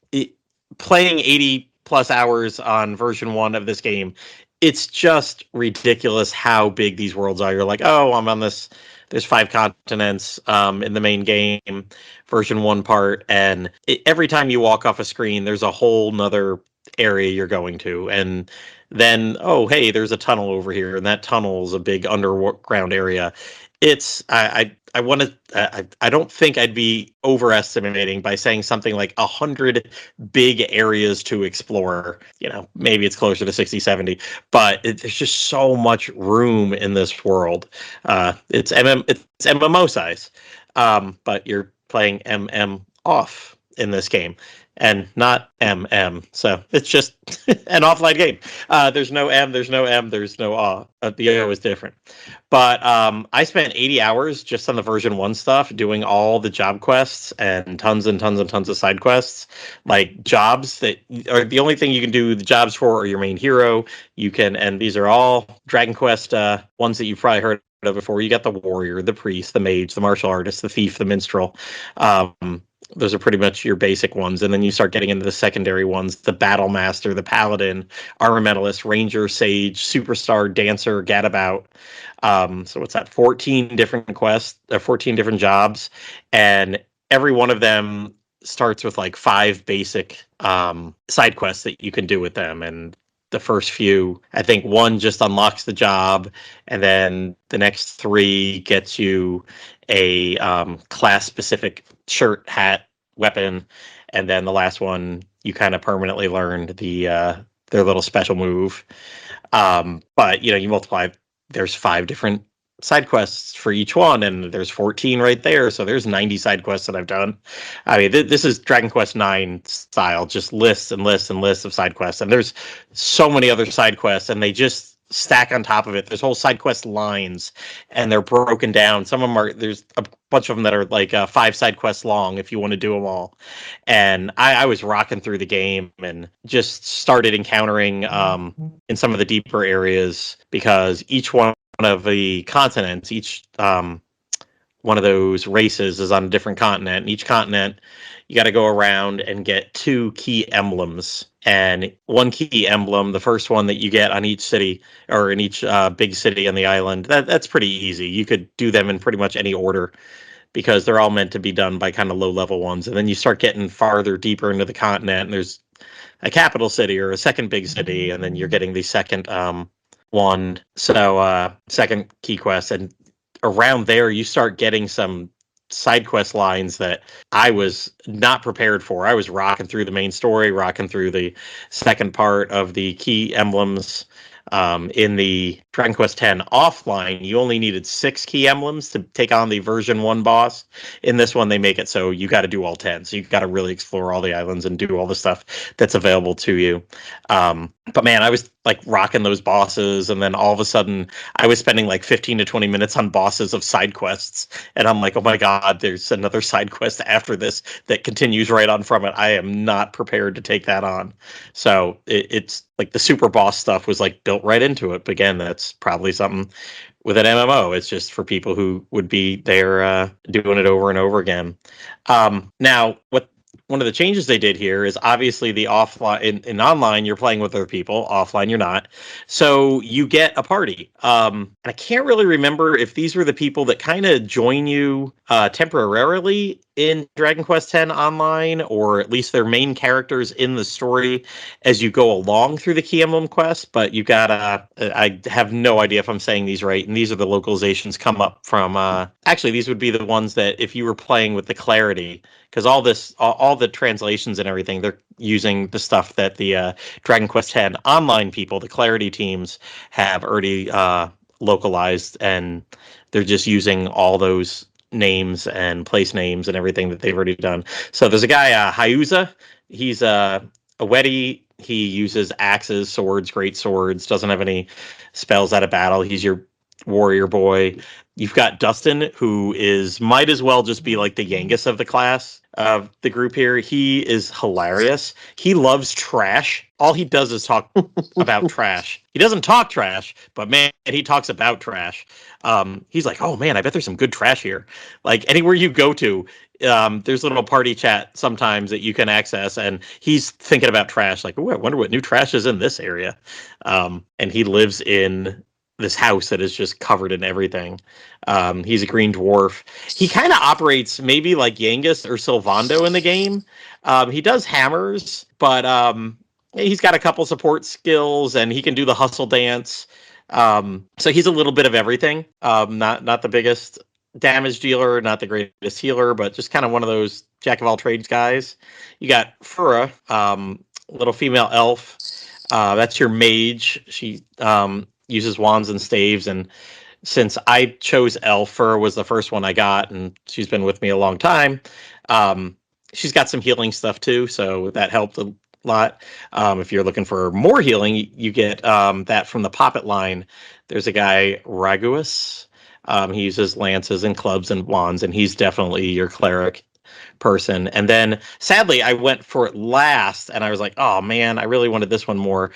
playing 80 plus hours on version 1 of this game, it's just ridiculous how big these worlds are. You're like, oh, I'm on this. There's 5 continents in the main game, version 1 part, and every time you walk off a screen, there's a whole nother area you're going to, and then oh, hey, there's a tunnel over here, and that tunnel is a big underground area. It's I want to I don't think I'd be overestimating by saying something like 100 big areas to explore. Maybe it's closer to 60, 70, but there's just so much room in this world. It's MMO size, but you're playing MM off in this game and not MM. So it's just an offline game. There's no M, there's no M, there's no A. The O is different. But I spent 80 hours just on the version 1 stuff, doing all the job quests and tons of side quests. Like jobs that are the only thing you can do the jobs for are your main hero. And these are all Dragon Quest ones that you've probably heard of before. You got the warrior, the priest, the mage, the martial artist, the thief, the minstrel. Those are pretty much your basic ones. And then you start getting into the secondary ones, the battle master, the paladin, armamentalist, ranger, sage, superstar, dancer, gadabout. So what's that? 14 different quests, 14 different jobs. And every one of them starts with like 5 basic side quests that you can do with them. And the first few, I think 1 just unlocks the job, and then the next 3 gets you a class-specific shirt, hat, weapon, and then the last one you kind of permanently learned their little special move. But you multiply. There's 5 different side quests for each one, and there's 14 right there, so there's 90 side quests that I've done. I mean, this is Dragon Quest 9 style, just lists and lists and lists of side quests, and there's so many other side quests, and they just stack on top of it. There's whole side quest lines, and they're broken down. Some of them there's a bunch of them that are like 5 side quests long if you want to do them all. And I was rocking through the game and just started encountering in some of the deeper areas, because each one of the continents, each one of those races is on a different continent. And each continent, you got to go around and get 2 key emblems. And 1 key emblem, the first one that you get on each city or in each big city on the island, that's pretty easy. You could do them in pretty much any order, because they're all meant to be done by kind of low level ones. And then you start getting farther deeper into the continent, and there's a capital city or a second big city, and then you're getting the second one. So second key quest, and around there you start getting some side quest lines that I was not prepared for. I was rocking through the main story, rocking through the second part of the key emblems. In the Dragon Quest X offline, you only needed 6 key emblems to take on the version 1 boss. In this one, they make it so you got to do all 10. So you got to really explore all the islands and do all the stuff that's available to you. But man, I was like rocking those bosses, and then all of a sudden I was spending like 15 to 20 minutes on bosses of side quests, and I'm like, oh my god, there's another side quest after this that continues right on from it. I am not prepared to take that on. So it's like the super boss stuff was like built right into it. But again, that's probably something with an MMO. It's just for people who would be there doing it over and over again. Now, one of the changes they did here is obviously the offline. In online, you're playing with other people. Offline, you're not. So you get a party. And I can't really remember if these were the people that kind of join you temporarily in Dragon Quest X online, or at least their main characters in the story as you go along through the Key Emblem quest. But you gotta, I have no idea if I'm saying these right, and these are the localizations come up from, actually these would be the ones that if you were playing with the Clarity, because all the translations and everything, they're using the stuff that the Dragon Quest X online people, the Clarity teams, have already localized, and they're just using all those names and place names and everything that they've already done. So there's a guy, Hyuza. He's a Wedi. He uses axes, swords, great swords, doesn't have any spells out of battle. He's your warrior boy. You've got Dustin, who might as well just be like the Yangus of the class of the group here. He is hilarious. He loves trash. All he does is talk about trash. He doesn't talk trash, but man, he talks about trash. He's like, oh man, I bet there's some good trash here. Like anywhere you go to, there's a little party chat sometimes that you can access, and he's thinking about trash. Like, oh, I wonder what new trash is in this area. And he lives in this house that is just covered in everything. He's a green dwarf. He kind of operates maybe like Yangus or Sylvando in the game. He does hammers, but he's got a couple support skills, and he can do the hustle dance. So he's a little bit of everything. Not the biggest damage dealer, not the greatest healer, but just kind of one of those jack of all trades guys. You got Fura, little female elf. That's your mage. She uses wands and staves, and since I chose elf, Fura was the first one I got, and she's been with me a long time. She's got some healing stuff too, so that helped a lot. If you're looking for more healing, you get that from the Poppet line. There's a guy, Raguus. He uses lances and clubs and wands, and he's definitely your cleric person. And then sadly I went for it last, and I was like, oh man, I really wanted this one more.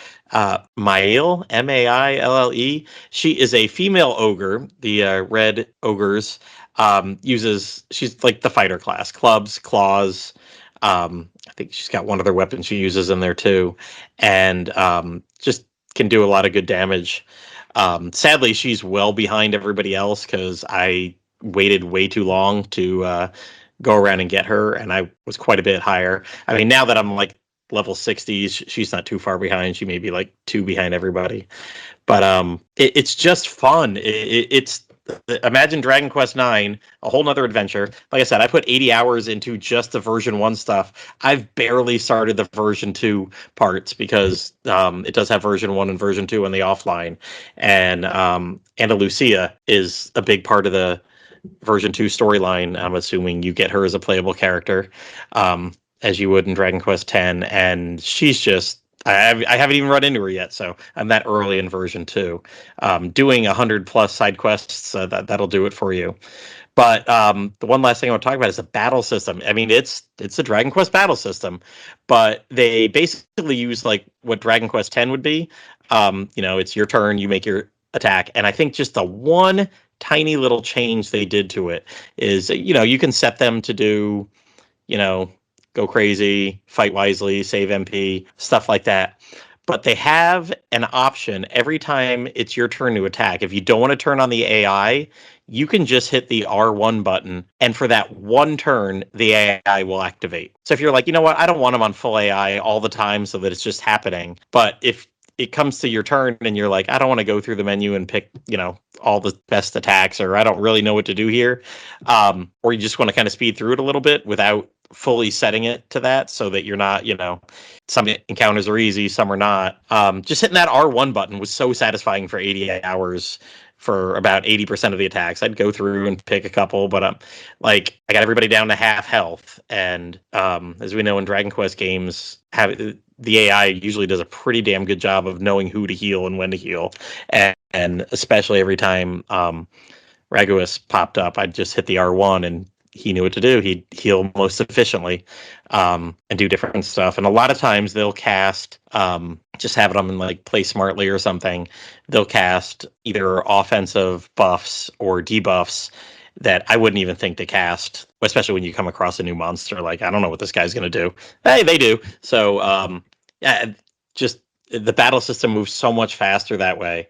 Maile, Maille. She is a female ogre. The red ogres she's like the fighter class, clubs, claws. I think she's got one other weapon she uses in there too, and just can do a lot of good damage. Sadly, she's well behind everybody else because I waited way too long to go around and get her, and I was quite a bit higher. I mean, now that I'm like level 60s, she's not too far behind. She may be like 2 behind everybody, but it's just fun. It's imagine Dragon Quest 9, a whole nother adventure. Like I said, I put 80 hours into just the version 1 stuff. I've barely started the version 2 parts because it does have version 1 and version 2 on the offline, and Andalucia is a big part of the version 2 storyline. I'm assuming you get her as a playable character, as you would in Dragon Quest 10, and she's just I haven't even run into her yet, so I'm that early in version 2. Doing 100+ side quests, that'll do it for you. But the one last thing I want to talk about is the battle system. I mean, it's a Dragon Quest battle system, but they basically use like what Dragon Quest 10 would be. It's your turn, you make your attack, and I think just the one tiny little change they did to it is, you can set them to do, go crazy, fight wisely, save MP, stuff like that. But they have an option every time it's your turn to attack. If you don't want to turn on the AI, you can just hit the R1 button, and for that one turn, the AI will activate. So if you're like, you know what, I don't want them on full AI all the time so that it's just happening. But if it comes to your turn and you're like, I don't want to go through the menu and pick, all the best attacks, or I don't really know what to do here, or you just want to kind of speed through it a little bit without fully setting it to that so that you're not, some encounters are easy, some are not. Just hitting that R1 button was so satisfying for 88 hours for about 80% of the attacks. I'd go through and pick a couple, but I got everybody down to half health. And as we know in Dragon Quest games, the AI usually does a pretty damn good job of knowing who to heal and when to heal. And especially every time Raguus popped up, I'd just hit the R1 and he knew what to do. He'd heal most efficiently and do different stuff. And a lot of times they'll cast, just having them in like play smartly or something, they'll cast either offensive buffs or debuffs that I wouldn't even think to cast, especially when you come across a new monster. Like, I don't know what this guy's going to do. Hey, they do. So, just the battle system moves so much faster that way.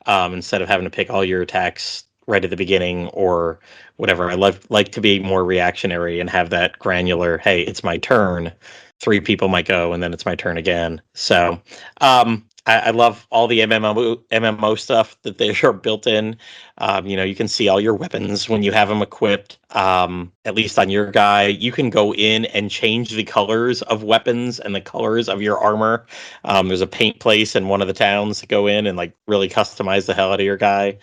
Instead of having to pick all your attacks right at the beginning or whatever. I like to be more reactionary and have that granular, hey, it's my turn. 3 people might go, and then it's my turn again. So I love all the MMO stuff that they are built in. You can see all your weapons when you have them equipped. At least on your guy, you can go in and change the colors of weapons and the colors of your armor. There's a paint place in one of the towns to go in and like really customize the hell out of your guy.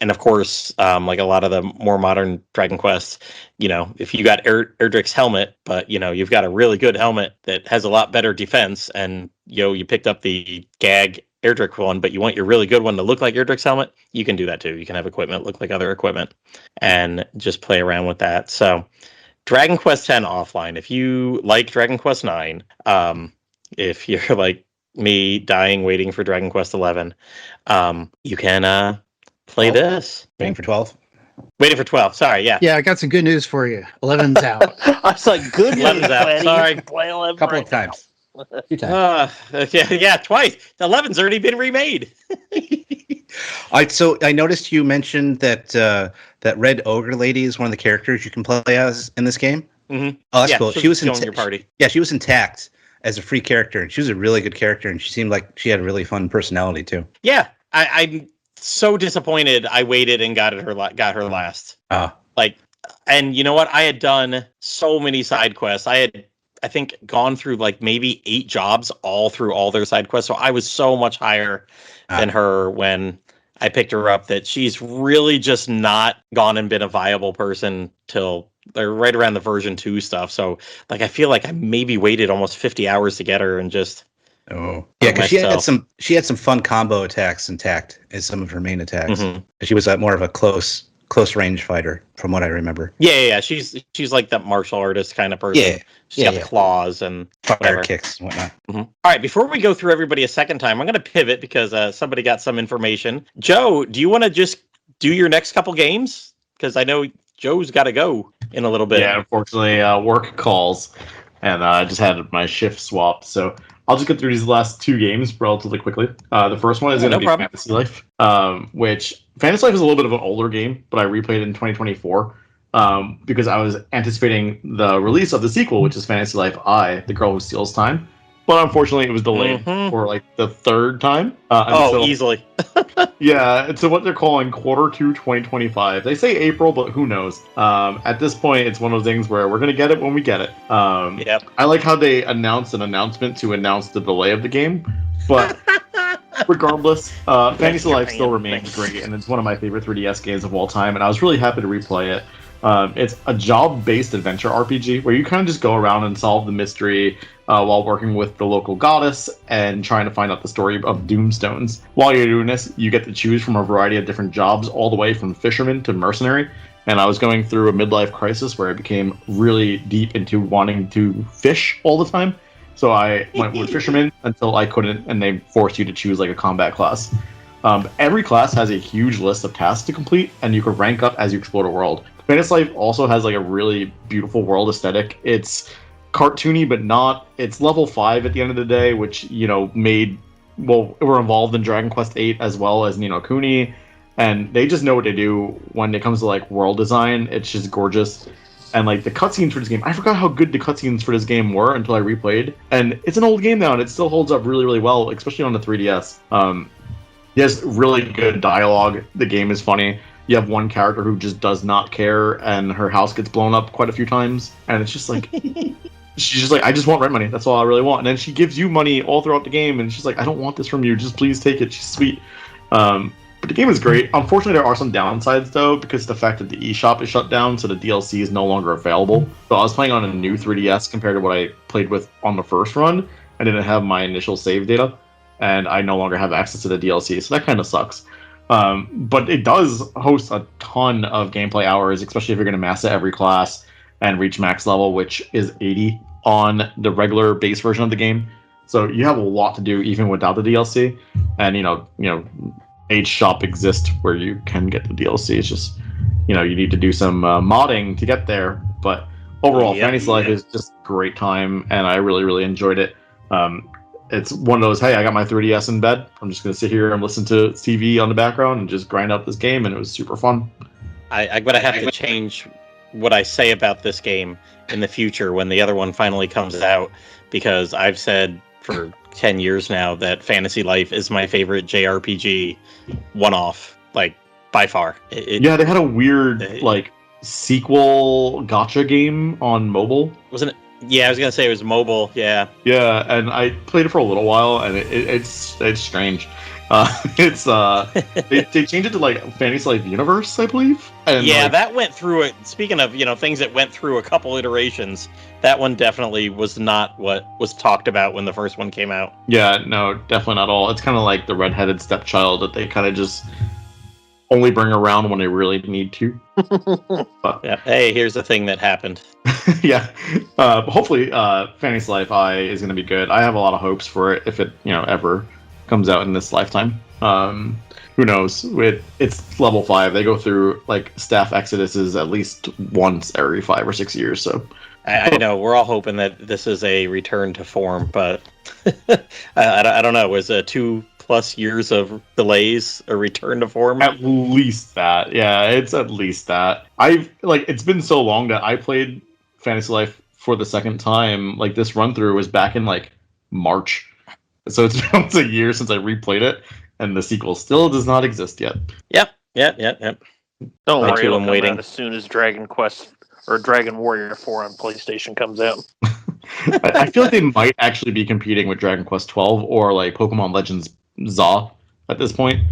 And of course, like a lot of the more modern Dragon Quests, if you got Erdrick's helmet, but you've got a really good helmet that has a lot better defense, and you picked up the gag Erdrick one, but you want your really good one to look like Erdrick's helmet, you can do that too. You can have equipment look like other equipment and just play around with that. So Dragon Quest X offline. If you like Dragon Quest IX, if you're like me dying waiting for Dragon Quest 11, you can play this. Waiting for 12. Waiting for 12. Sorry, yeah. Yeah, I got some good news for you. 11's out. I was like, good news, 11's out. Platty. Sorry. You can play 11 A couple right of times. A few times. Yeah, twice. The 11's already been remade. So I noticed you mentioned that that Red Ogre Lady is one of the characters you can play as in this game. Mm-hmm. Oh, that's Yeah, cool. she'll She was join your party. Yeah, she was intact as a free character, and she was a really good character, and she seemed like she had a really fun personality too. Yeah, I'm so disappointed. I waited and got her last. And you know what? I had done so many side quests. I think, gone through like maybe 8 jobs all through all their side quests. So I was so much higher than her when I picked her up that she's really just not gone and been a viable person till they're right around the version 2 stuff. So like, I feel like I maybe waited almost 50 hours to get her and just. Oh yeah, because she had some fun combo attacks intact as some of her main attacks. Mm-hmm. She was more of a close range fighter, from what I remember. Yeah. She's like that martial artist kind of person. Yeah. She's got the claws and fire whatever. kicks and whatnot. Mm-hmm. All right, before we go through everybody a second time, I'm going to pivot because somebody got some information. Joe, do you want to just do your next couple games? Because I know Joe's got to go in a little bit. Yeah, unfortunately, work calls, and I just had my shift swapped. So I'll just get through these last 2 games relatively quickly. The first one is going to be Fantasy Life, which Fantasy Life is a little bit of an older game, but I replayed it in 2024 because I was anticipating the release of the sequel, which is Fantasy Life I, The Girl Who Steals Time. But unfortunately, it was delayed for like the 3rd time. Easily. Yeah, it's what they're calling Q2 2025. They say April, but who knows? At this point, it's one of those things where we're going to get it when we get it. Yep. I like how they announced an announcement to announce the delay of the game, but regardless, Fantasy Life still remains great, and it's one of my favorite 3DS games of all time, and I was really happy to replay it. It's a job-based adventure RPG where you kind of just go around and solve the mystery while working with the local goddess and trying to find out the story of Doomstones. While you're doing this, you get to choose from a variety of different jobs, all the way from fisherman to mercenary. And I was going through a midlife crisis where I became really deep into wanting to fish all the time. So I went with fisherman until I couldn't, and they forced you to choose like a combat class. Every class has a huge list of tasks to complete, and you can rank up as you explore the world. Fantasy Life also has like a really beautiful world aesthetic. It's cartoony, but not. It's level 5 at the end of the day, which, you know, we're involved in Dragon Quest VIII as well as Ni no Kuni, and they just know what to do when it comes to like world design. It's just gorgeous. And like the cutscenes for this game, I forgot how good the cutscenes for this game were until I replayed. And it's an old game now, and it still holds up really, really well, especially on the 3DS. Yes, really good dialogue. The game is funny. You have one character who just does not care, and her house gets blown up quite a few times. And it's just like, she's just like, I just want rent money. That's all I really want. And then she gives you money all throughout the game, and she's like, I don't want this from you. Just please take it. She's sweet. But the game is great. Unfortunately, there are some downsides, though, because the fact that the eShop is shut down, so the DLC is no longer available. So I was playing on a new 3DS compared to what I played with on the first run. I didn't have my initial save data, and I no longer have access to the DLC, so that kind of sucks. But it does host a ton of gameplay hours, especially if you're going to master every class and reach max level, which is 80 on the regular base version of the game. So you have a lot to do even without the DLC. And, you know, Age Shop exists where you can get the DLC. It's just, you need to do some modding to get there. But overall, Fantasy Life is just a great time, and I really, really enjoyed it. It's one of those, hey, I got my 3DS in bed. I'm just going to sit here and listen to TV on the background and just grind out this game, and it was super fun. I'm going to have to change what I say about this game in the future when the other one finally comes out, because I've said for 10 years now that Fantasy Life is my favorite JRPG one-off, like, by far. Yeah, they had a weird, sequel gacha game on mobile. Wasn't it? Yeah, I was going to say it was mobile, yeah. Yeah, and I played it for a little while, and it's strange. It's they changed it to like Fantasy Life Universe, I believe. And, yeah, like, that went through it. Speaking of, things that went through a couple iterations, that one definitely was not what was talked about when the first one came out. Yeah, no, definitely not at all. It's kind of like the redheaded stepchild that they kind of just only bring around when they really need to. Yeah. Hey, here's the thing that happened. Yeah. Hopefully, Fantasy Life I is going to be good. I have a lot of hopes for it if it, ever comes out in this lifetime. Who knows? It's level 5. They go through like staff exoduses at least once every 5 or 6 years. So I know we're all hoping that this is a return to form, but I don't know. Was 2+ years of delays a return to form? At least that. Yeah, it's at least that. It's been so long that I played Fantasy Life for the second time. Like this run through was back in like March. So it's been almost a year since I replayed it, and the sequel still does not exist yet. Yep. Don't Me worry, too, it'll I'm come waiting. out as soon as Dragon Quest or Dragon Warrior 4 on PlayStation comes out. I feel like they might actually be competing with Dragon Quest 12 or like Pokemon Legends ZA at this point.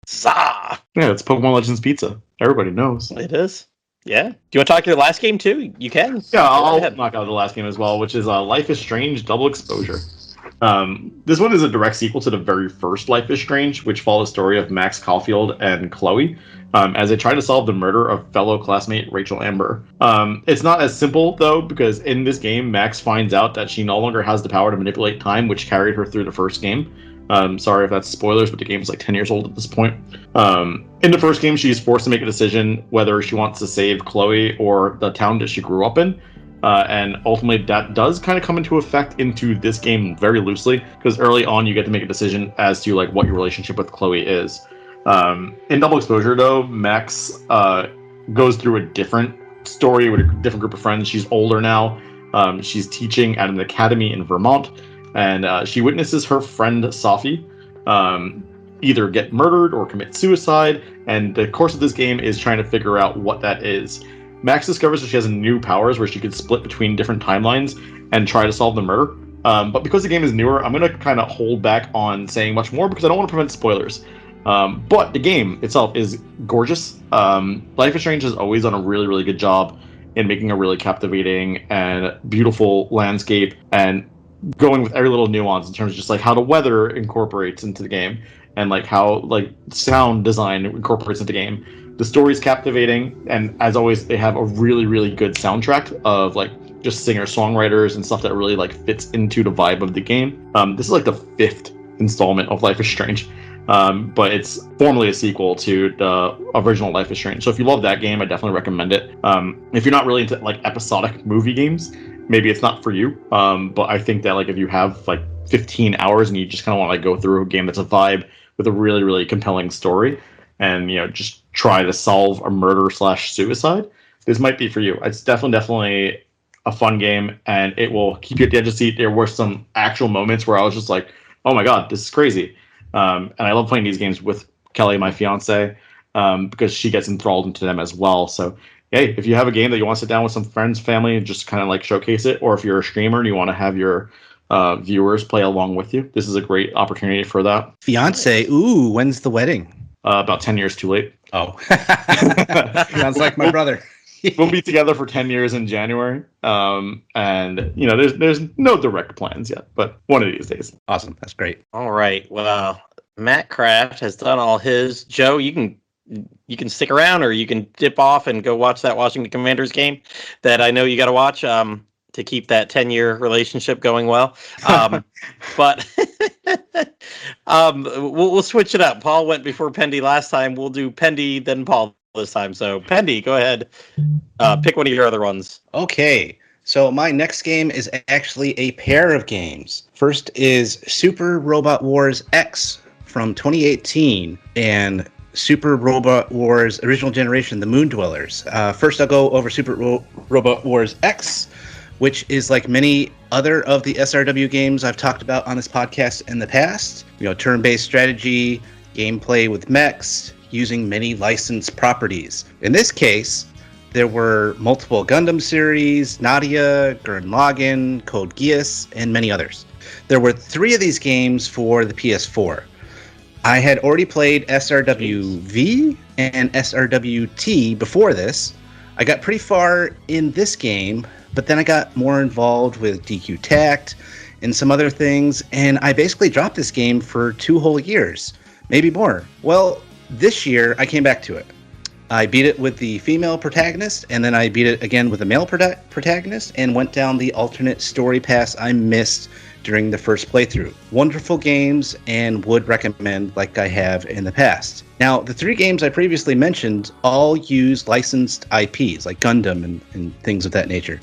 ZA! Yeah, it's Pokemon Legends Pizza. Everybody knows. It is. Yeah. Do you want to talk your last game too? You can. Yeah, Go I'll ahead. knock out the last game as well, which is Life is Strange Double Exposure. This one is a direct sequel to the very first Life is Strange, which follows the story of Max Caulfield and Chloe as they try to solve the murder of fellow classmate Rachel Amber. It's not as simple, though, because in this game, Max finds out that she no longer has the power to manipulate time, which carried her through the first game. Sorry if that's spoilers, but the game's like 10 years old at this point. In the first game, she's forced to make a decision whether she wants to save Chloe or the town that she grew up in. And ultimately, that does kind of come into effect into this game very loosely, because early on, you get to make a decision as to like what your relationship with Chloe is. In Double Exposure, though, Max goes through a different story with a different group of friends. She's older now. She's teaching at an academy in Vermont, and she witnesses her friend Safi either get murdered or commit suicide. And the course of this game is trying to figure out what that is. Max discovers that she has new powers where she could split between different timelines and try to solve the murder. But because the game is newer, I'm going to kind of hold back on saying much more because I don't want to prevent spoilers. But the game itself is gorgeous. Life is Strange has always done a really, really good job in making a really captivating and beautiful landscape and going with every little nuance in terms of just like how the weather incorporates into the game and like how like sound design incorporates into the game. The story's captivating, and as always, they have a really, really good soundtrack of like just singer-songwriters and stuff that really like fits into the vibe of the game. This is like the 5th installment of Life is Strange, but it's formally a sequel to the original Life is Strange. So if you love that game, I definitely recommend it. If you're not really into like episodic movie games, maybe it's not for you. But I think that like if you have like 15 hours and you just kind of want to like go through a game that's a vibe with a really, really compelling story, and just try to solve a murder/suicide, this might be for you. It's definitely a fun game, and it will keep you at the edge of the seat. There were some actual moments where I was just like, oh my god, this is crazy. And I love playing these games with Kelly, my fiance, because she gets enthralled into them as well. So hey, if you have a game that you want to sit down with some friends, family, and just kind of like showcase it, or if you're a streamer and you want to have your viewers play along with you, this is a great opportunity for that. Fiance, ooh, when's the wedding? About 10 years too late. Oh, sounds like my brother. We'll be together for 10 years in January. And there's no direct plans yet, but one of these days. Awesome. That's great. All right. Well, Mattcraft has done all his. Joe, you can stick around, or you can dip off and go watch that Washington Commanders game that I know you got to watch to keep that 10-year relationship going well. But we'll switch it up. Paul went before Pendy last time. We'll do Pendy, then Paul this time. So Pendy, go ahead. Pick one of your other ones. Okay. So my next game is actually a pair of games. First is Super Robot Wars X from 2018 and Super Robot Wars Original Generation, The Moon Dwellers. First, I'll go over Super Robot Wars X, which is like many other of the SRW games I've talked about on this podcast in the past. Turn-based strategy, gameplay with mechs, using many licensed properties. In this case, there were multiple Gundam series, Nadia, Gurren Lagann, Code Geass, and many others. There were 3 of these games for the PS4. I had already played SRWV and SRWT before this. I got pretty far in this game, but then I got more involved with DQ Tact and some other things, and I basically dropped this game for 2 whole years, maybe more. Well, this year I came back to it. I beat it with the female protagonist, and then I beat it again with the male protagonist, and went down the alternate story paths I missed during the first playthrough. Wonderful games, and would recommend like I have in the past. Now, the 3 games I previously mentioned all use licensed IPs, like Gundam and things of that nature.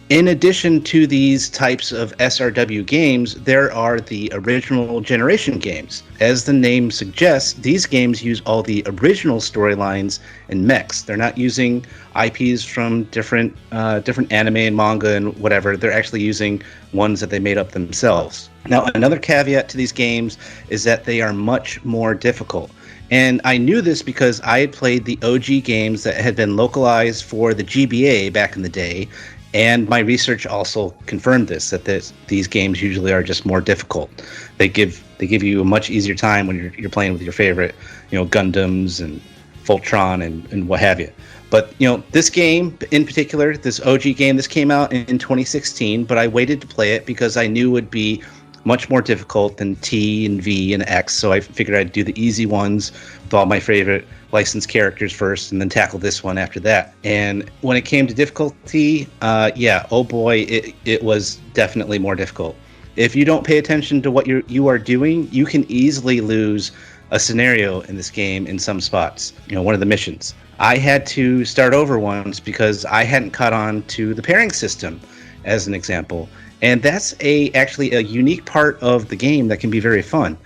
In addition to these types of SRW games, there are the original generation games. As the name suggests, these games use all the original storylines and mechs. They're not using IPs from different anime and manga and whatever. They're actually using ones that they made up themselves. Now, another caveat to these games is that they are much more difficult. And I knew this because I had played the OG games that had been localized for the GBA back in the day. And my research also confirmed this, that these games usually are just more difficult. They give you a much easier time when you're playing with your favorite, Gundams and Voltron and what have you. But, this game in particular, this OG game, this came out in 2016, but I waited to play it because I knew it would be much more difficult than T and V and X, so I figured I'd do the easy ones with all my favorite licensed characters first, and then tackle this one after that. And when it came to difficulty, oh boy, it was definitely more difficult. If you don't pay attention to what you are doing, you can easily lose a scenario in this game in some spots. One of the missions. I had to start over once because I hadn't caught on to the pairing system, as an example. And that's actually a unique part of the game that can be very fun.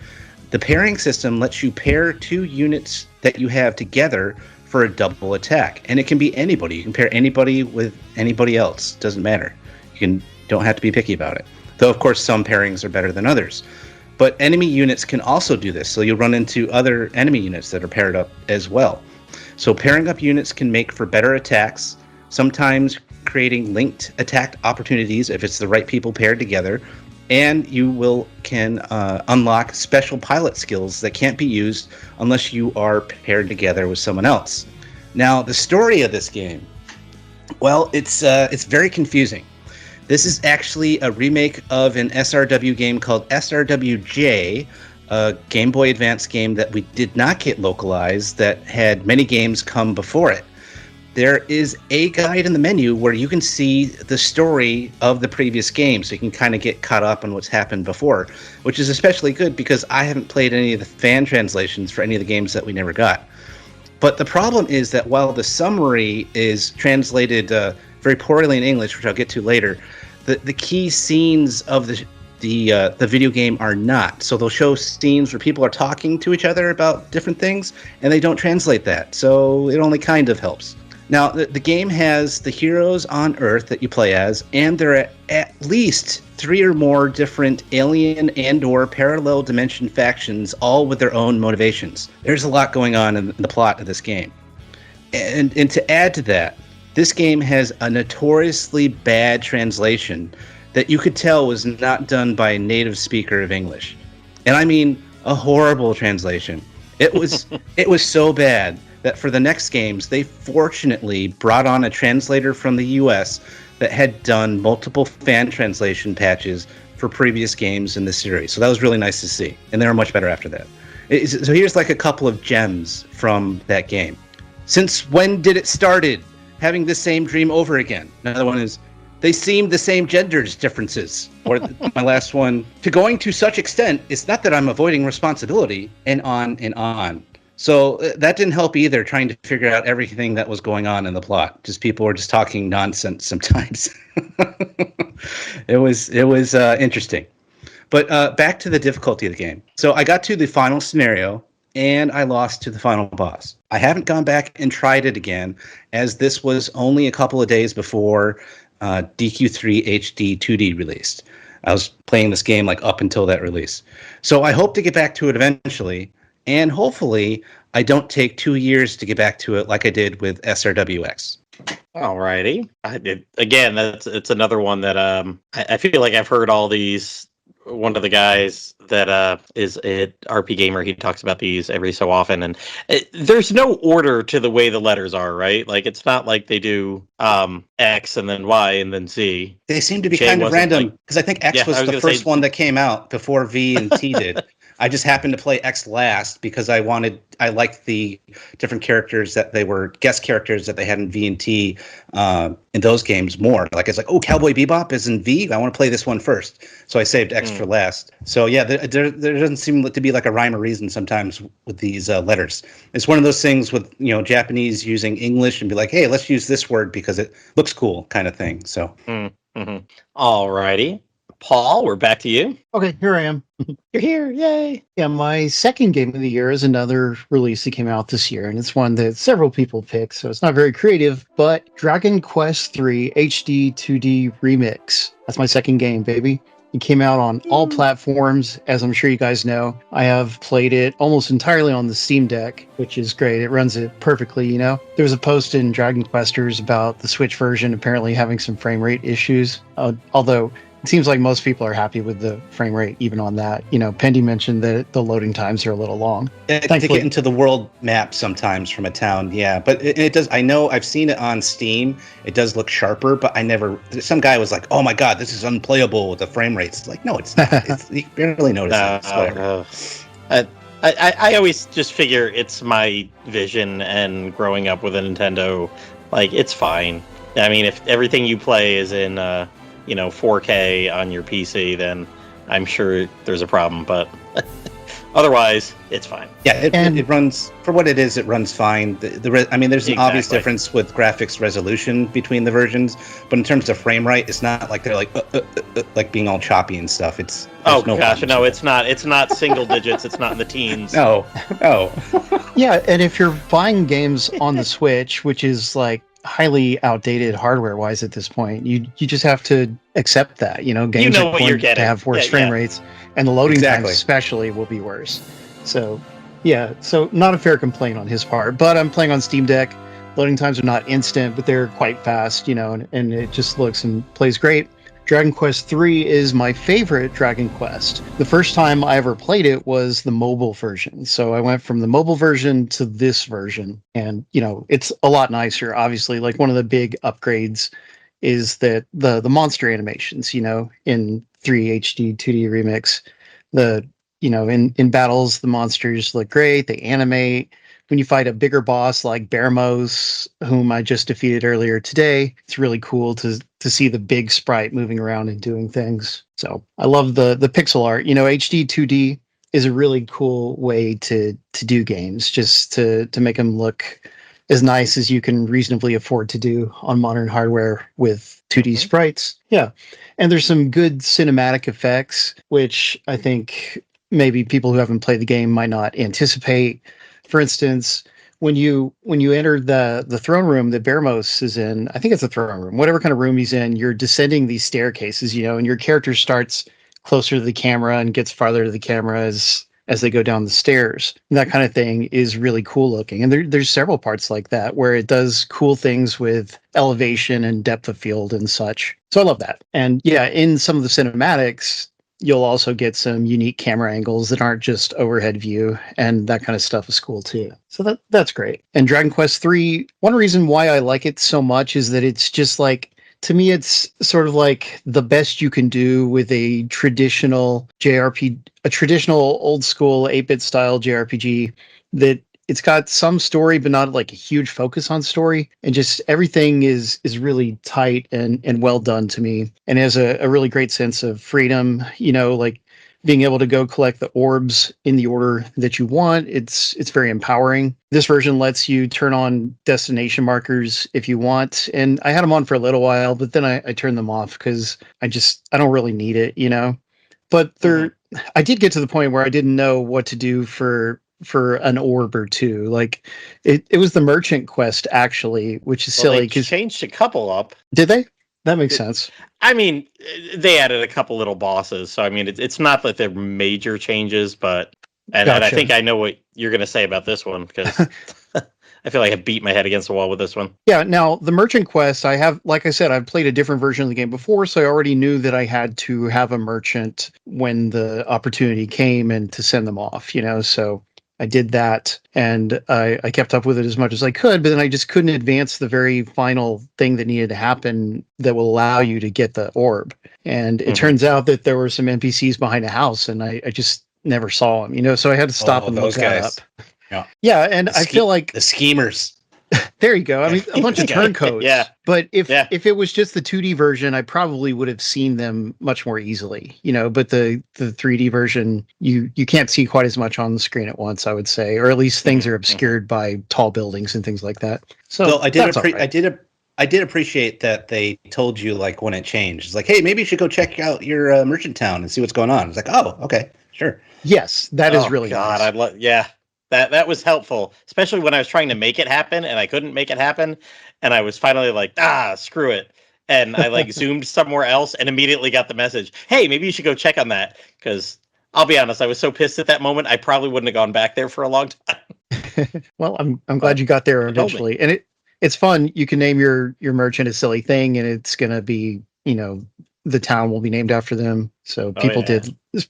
The pairing system lets you pair 2 units that you have together for a double attack. And it can be anybody. You can pair anybody with anybody else. Doesn't matter. You don't have to be picky about it. Though, of course, some pairings are better than others. But enemy units can also do this. So you'll run into other enemy units that are paired up as well. So pairing up units can make for better attacks, sometimes creating linked attack opportunities if it's the right people paired together, and you can unlock special pilot skills that can't be used unless you are paired together with someone else. Now, the story of this game, well, it's very confusing. This is actually a remake of an SRW game called SRWJ, a Game Boy Advance game that we did not get localized, that had many games come before it. There is a guide in the menu where you can see the story of the previous game, so you can kind of get caught up on what's happened before, which is especially good because I haven't played any of the fan translations for any of the games that we never got. But the problem is that while the summary is translated very poorly in English, which I'll get to later, the key scenes of the video game are not. So they'll show scenes where people are talking to each other about different things, and they don't translate that. So it only kind of helps. Now, the game has the heroes on Earth that you play as, and there are at least 3 or more different alien and/or parallel dimension factions, all with their own motivations. There's a lot going on in the plot of this game. And to add to that, this game has a notoriously bad translation that you could tell was not done by a native speaker of English. And I mean a horrible translation. It was so bad that for the next games, they fortunately brought on a translator from the US that had done multiple fan translation patches for previous games in the series. So that was really nice to see. And they were much better after that. So here's like a couple of gems from that game. Since when did it started? Having the same dream over again. Another one is, they seem the same genders differences. Or my last one, to going to such extent, it's not that I'm avoiding responsibility, and on and on. So that didn't help either, trying to figure out everything that was going on in the plot. Just people were just talking nonsense sometimes. It was interesting. But back to the difficulty of the game. So I got to the final scenario, and I lost to the final boss. I haven't gone back and tried it again, as this was only a couple of days before DQ3 HD 2D released. I was playing this game like up until that release. So I hope to get back to it eventually, and hopefully I don't take 2 years to get back to it like I did with SRWX. Alrighty. Again, it's another one that I feel like I've heard all these one of the guys that is at RP Gamer. He talks about these every so often, and there's no order to the way the letters are, right? Like it's not like they do X and then Y and then Z. They seem to be J kind of wasn't random like- because I think X Yeah, was I was the gonna first say- one that came out before V and T did. I just happened to play X last because I liked the different characters that they were guest characters that they had in V and T in those games more. Like it's like, oh, Cowboy Bebop is in V. I want to play this one first, so I saved X for last. So yeah, there doesn't seem to be like a rhyme or reason sometimes with these letters. It's one of those things with Japanese using English and be like, hey, let's use this word because it looks cool, kind of thing. So. Mm-hmm. All righty. Paul, we're back to you. Okay, here I am. You're here. Yay. Yeah, my second game of the year is another release that came out this year, and it's one that several people picked, so it's not very creative, but Dragon Quest III HD 2D Remix. That's my second game, baby. It came out on all platforms, as I'm sure you guys know. I have played it almost entirely on the Steam Deck, which is great. It runs it perfectly, There was a post in Dragon Questers about the Switch version apparently having some frame rate issues, although it seems like most people are happy with the frame rate, even on that. Pendy mentioned that the loading times are a little long. To get into the world map sometimes from a town, yeah. But it does. I know I've seen it on Steam. It does look sharper, but I never. Some guy was like, "Oh my god, this is unplayable with the frame rates." Like, no, it's not. You barely notice it. I always just figure it's my vision, and growing up with a Nintendo, like it's fine. I mean, if everything you play is in 4K on your PC, then I'm sure there's a problem, but otherwise it's fine. Yeah, it runs for what it is. It runs fine. There's an obvious difference with graphics resolution between the versions, but in terms of frame rate, it's not like they're like being all choppy and stuff. It's it's not. It's not single digits. It's not in the teens. No. Yeah, and if you're buying games on the Switch, which is like highly outdated hardware-wise at this point, you just have to accept that. Games are going to have worse frame rates, and the loading times especially will be worse. So, not a fair complaint on his part. But I'm playing on Steam Deck. Loading times are not instant, but they're quite fast, and it just looks and plays great. Dragon Quest III is my favorite Dragon Quest. The first time I ever played it was the mobile version. So I went from the mobile version to this version. And, it's a lot nicer. Obviously, like one of the big upgrades is that the monster animations, in 3 HD 2D Remix, in battles, the monsters look great. They animate. When you fight a bigger boss like Bermos, whom I just defeated earlier today, it's really cool to see the big sprite moving around and doing things. So I love the pixel art. HD 2D is a really cool way to do games, just to make them look as nice as you can reasonably afford to do on modern hardware with 2D sprites. Yeah. And there's some good cinematic effects, which I think maybe people who haven't played the game might not anticipate. For instance, when you enter the throne room that Bermos is in, I think it's a throne room, whatever kind of room he's in, you're descending these staircases, and your character starts closer to the camera and gets farther to the camera as they go down the stairs. And that kind of thing is really cool looking. And there's several parts like that where it does cool things with elevation and depth of field and such. So I love that. And yeah, in some of the cinematics, you'll also get some unique camera angles that aren't just overhead view, and that kind of stuff is cool too. So that's great. And Dragon Quest III, one reason why I like it so much is that it's just like, to me, it's sort of like the best you can do with a traditional JRPG, a traditional old school 8-bit style JRPG that it's got some story, but not like a huge focus on story. And just everything is really tight and well done to me. And has a really great sense of freedom, like being able to go collect the orbs in the order that you want. It's very empowering. This version lets you turn on destination markers if you want. And I had them on for a little while, but then I turned them off because I don't really need it, But I did get to the point where I didn't know what to do for an orb or two. Like it was the merchant quest actually, which is silly because they changed a couple up. Did they? That makes sense. I mean, they added a couple little bosses, so I mean, it's not that they're major changes, but and I think I know what you're going to say about this one because I feel like I beat my head against the wall with this one. Yeah, now the merchant quest, I have, like I said, I've played a different version of the game before, so I already knew that I had to have a merchant when the opportunity came and to send them off, so I did that, and I kept up with it as much as I could, but then I just couldn't advance the very final thing that needed to happen that will allow you to get the orb. And it turns out that there were some NPCs behind a house, and I just never saw them, so I had to stop and look that up. Yeah, and I feel like the schemers. There you go. I mean, a bunch of turncoats. Yeah. But if it was just the 2D version, I probably would have seen them much more easily, But the 3D version, you can't see quite as much on the screen at once, I would say, or at least things are obscured by tall buildings and things like that. So I did appreciate that they told you like when it changed. It's like, hey, maybe you should go check out your merchant town and see what's going on. It's like, oh, okay, sure. Yes, that is really God. nice. That was helpful, especially when I was trying to make it happen and I couldn't make it happen, and I was finally like, screw it, and I like zoomed somewhere else and immediately got the message, hey, maybe you should go check on that, because I'll be honest, I was so pissed at that moment, I probably wouldn't have gone back there for a long time. Well, I'm glad you got there eventually, and it's fun. You can name your merchant a silly thing, and it's gonna be, the town will be named after them. So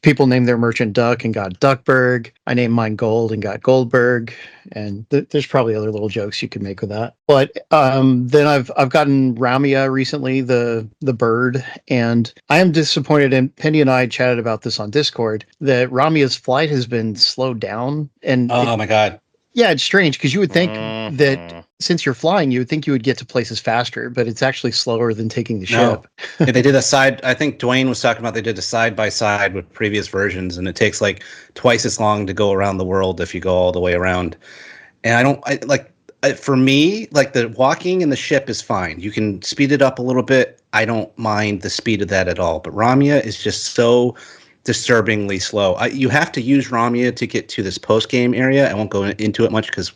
people named their merchant Duck and got Duckburg. I named mine Gold and got Goldberg. And there's probably other little jokes you could make with that. But then I've gotten Ramia recently, the bird, and I am disappointed. And Pendy and I chatted about this on Discord that Ramia's flight has been slowed down. And my God. Yeah, it's strange because you would think that since you're flying, you would think you would get to places faster, but it's actually slower than taking the ship. Yeah, they did I think Dwayne was talking about they did a side by side with previous versions, and it takes like twice as long to go around the world if you go all the way around. And for me, like the walking in the ship is fine. You can speed it up a little bit. I don't mind the speed of that at all. But Ramia is just so disturbingly slow. You have to use Ramia to get to this post game area. I won't go into it much because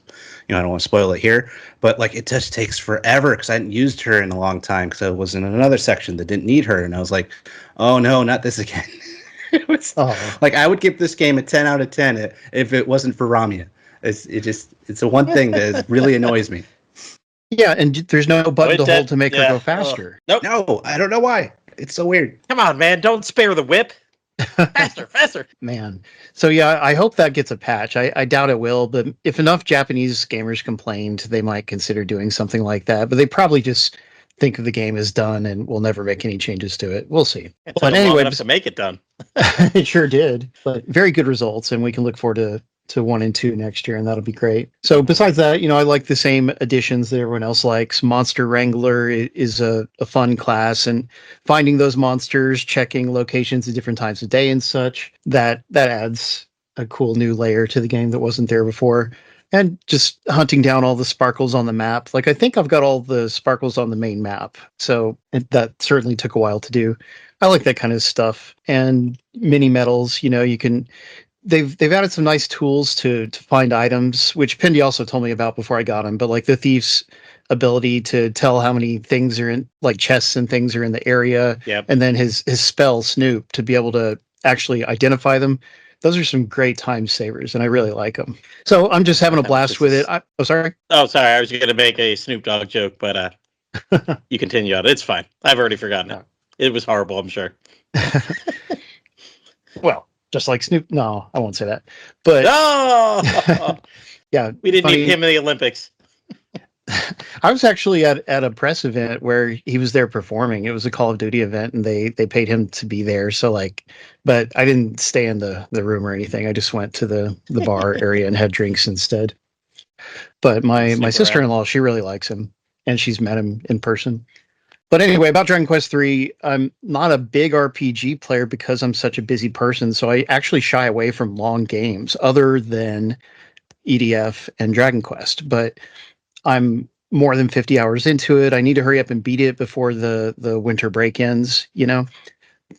I don't want to spoil it here. But like it just takes forever because I hadn't used her in a long time because I was in another section that didn't need her, and I was like, oh no, not this again. It was like I would give this game a 10 out of 10 if it wasn't for Ramia. It's the one thing that really annoys me. Yeah, and there's no button to hold to make her go faster. Nope. No, I don't know why. It's so weird. Come on, man, don't spare the whip. Faster. Man. So yeah, I hope that gets a patch. I doubt it will, but if enough Japanese gamers complained, they might consider doing something like that. But they probably just think the game is done and will never make any changes to it. We'll see. But anyway, enough to make it done. It sure did. But very good results, and we can look forward to 1 and 2 next year, and that'll be great. So besides that, I like the same additions that everyone else likes. Monster Wrangler is a fun class, and finding those monsters, checking locations at different times of day and such, that adds a cool new layer to the game that wasn't there before. And just hunting down all the sparkles on the map. Like I think I've got all the sparkles on the main map, so that certainly took a while to do. I like that kind of stuff. And mini medals, you can. They've added some nice tools to find items, which Pendy also told me about before I got them. But like the thief's ability to tell how many things are in, like chests and things are in the area, and then his spell Snoop to be able to actually identify them. Those are some great time savers, and I really like them. So I'm just having a blast with it. Sorry. Oh, sorry. I was going to make a Snoop Dogg joke, but you continue on. It's fine. I've already forgotten it. It was horrible, I'm sure. Well. Just like Snoop. No, I won't say that. But yeah, we didn't need him in the Olympics. I was actually at a press event where he was there performing. It was a Call of Duty event, and they paid him to be there. So but I didn't stay in the room or anything. I just went to the bar area and had drinks instead. But my sister-in-law, she really likes him, and she's met him in person. But anyway, about Dragon Quest III, I'm not a big RPG player because I'm such a busy person, so I actually shy away from long games other than EDF and Dragon Quest. But I'm more than 50 hours into it. I need to hurry up and beat it before the winter break ends,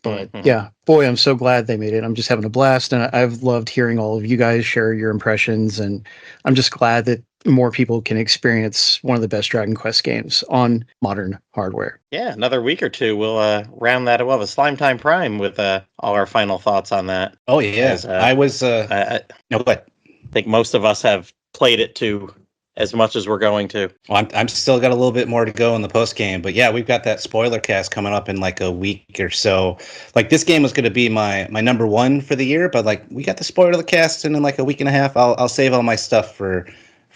But yeah, boy, I'm so glad they made it. I'm just having a blast, and I've loved hearing all of you guys share your impressions, and I'm just glad that more people can experience one of the best Dragon Quest games on modern hardware. Yeah, another week or two, we'll round that. We'll have a Slime Time Prime with all our final thoughts on that. Oh, yeah. I was... no, but I think most of us have played it to as much as we're going to. Well, I'm still got a little bit more to go in the post game, but yeah, we've got that spoiler cast coming up in like a week or so. Like this game was going to be my number one for the year, but like we got the spoiler cast in like a week and a half. I'll save all my stuff for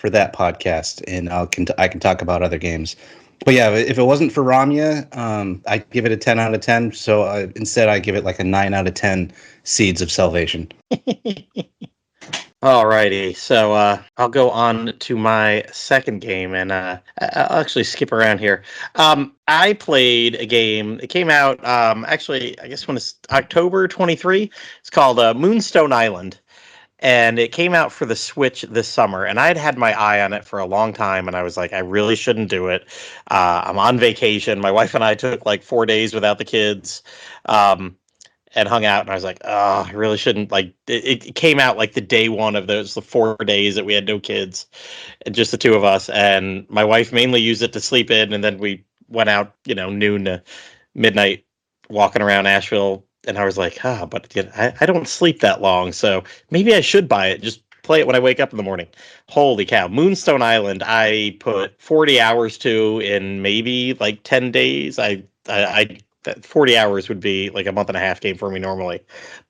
that podcast, and I can talk about other games. But yeah, if it wasn't for Ramya, I'd give it a 10 out of 10. So instead, I give it like a 9 out of 10 Seeds of Salvation. Alrighty, so I'll go on to my second game, and I'll actually skip around here. I played a game. It came out, actually, I guess when it's October 23. It's called Moonstone Island, and it came out for the Switch this summer, and I'd had my eye on it for a long time, and I was like, I really shouldn't do it. I'm on vacation. My wife and I took like 4 days without the kids. And hung out, and I was like, oh, I really shouldn't. Like, it came out like the day one of the 4 days that we had no kids, and just the two of us. And my wife mainly used it to sleep in, and then we went out, noon to midnight, walking around Asheville. And I was like, but I don't sleep that long, so maybe I should buy it. Just play it when I wake up in the morning. Holy cow. Moonstone Island, I put 40 hours to in maybe like 10 days. I that 40 hours would be like a month and a half game for me normally.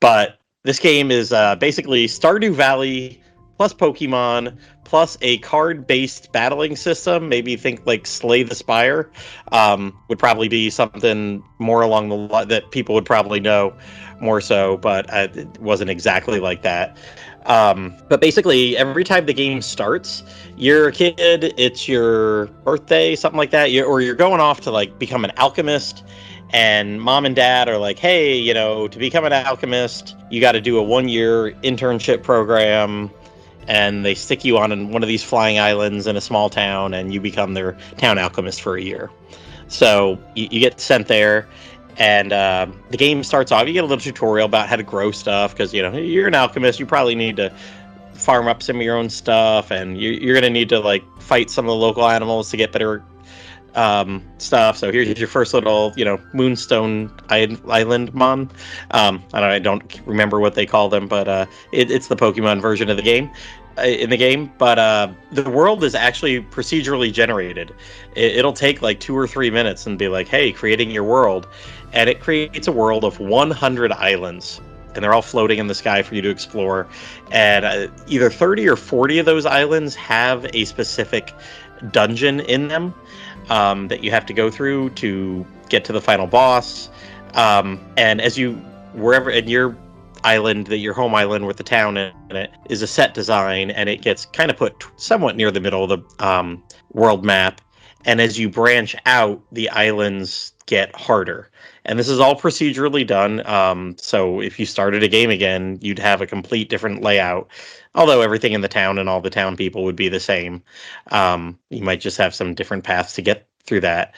But this game is basically Stardew Valley plus Pokemon plus a card-based battling system. Maybe think like Slay the Spire would probably be something more along the line that people would probably know more so, but it wasn't exactly like that. But basically, every time the game starts, you're a kid, it's your birthday, something like that, or you're going off to like become an alchemist. And mom and dad are like, hey, to become an alchemist, you got to do a 1-year internship program. And they stick you on one of these flying islands in a small town, and you become their town alchemist for a year. So you get sent there, and the game starts off. You get a little tutorial about how to grow stuff, because, you're an alchemist. You probably need to farm up some of your own stuff, and you're going to need to, like, fight some of the local animals to get better stuff. So here's your first little, Moonstone Island mon. I don't remember what they call them, but it's the Pokemon version of the game. In the game, but the world is actually procedurally generated. It'll take like 2 or 3 minutes and be like, hey, creating your world, and it creates a world of 100 islands, and they're all floating in the sky for you to explore. And either 30 or 40 of those islands have a specific dungeon in them that you have to go through to get to the final boss. And as wherever in your island, your home island with the town in it, is a set design, and it gets kind of put somewhat near the middle of the world map. And as you branch out, the islands get harder. And this is all procedurally done. So if you started a game again, you'd have a complete different layout. Although everything in the town and all the town people would be the same. You might just have some different paths to get through that.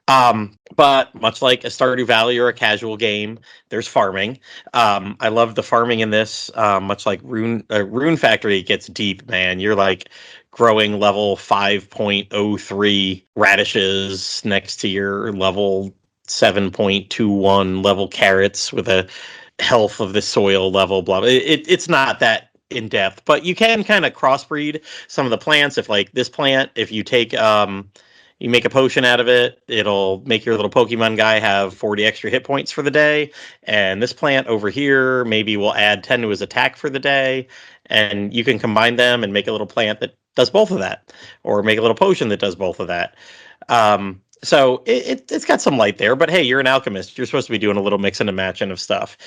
But much like a Stardew Valley or a casual game, there's farming. I love the farming in this. Much like Rune Factory gets deep, man. You're like growing level 5.03 radishes next to your level 7.21 level carrots with a health of the soil level, blah, blah. It's not that in depth, but you can kind of crossbreed some of the plants. If like this plant, if you take you make a potion out of it, it'll make your little Pokemon guy have 40 extra hit points for the day. And this plant over here maybe will add 10 to his attack for the day. And you can combine them and make a little plant that does both of that, or make a little potion that does both of that. So it's got some light there, but hey, you're an alchemist. You're supposed to be doing a little mix and a matching of stuff.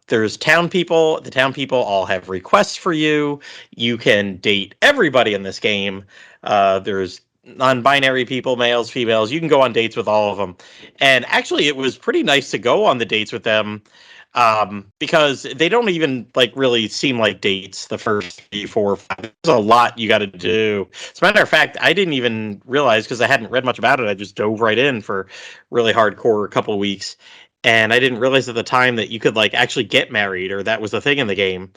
There's town people. The town people all have requests for you. You can date everybody in this game. There's non-binary people, males, females. You can go on dates with all of them. And actually, it was pretty nice to go on the dates with them, because they don't even like really seem like dates the first 3, 4, 5. There's a lot you got to do. As a matter of fact, I didn't even realize, because I hadn't read much about it. I just dove right in for really hardcore a couple of weeks. And I didn't realize at the time that you could like actually get married, or that was the thing in the game.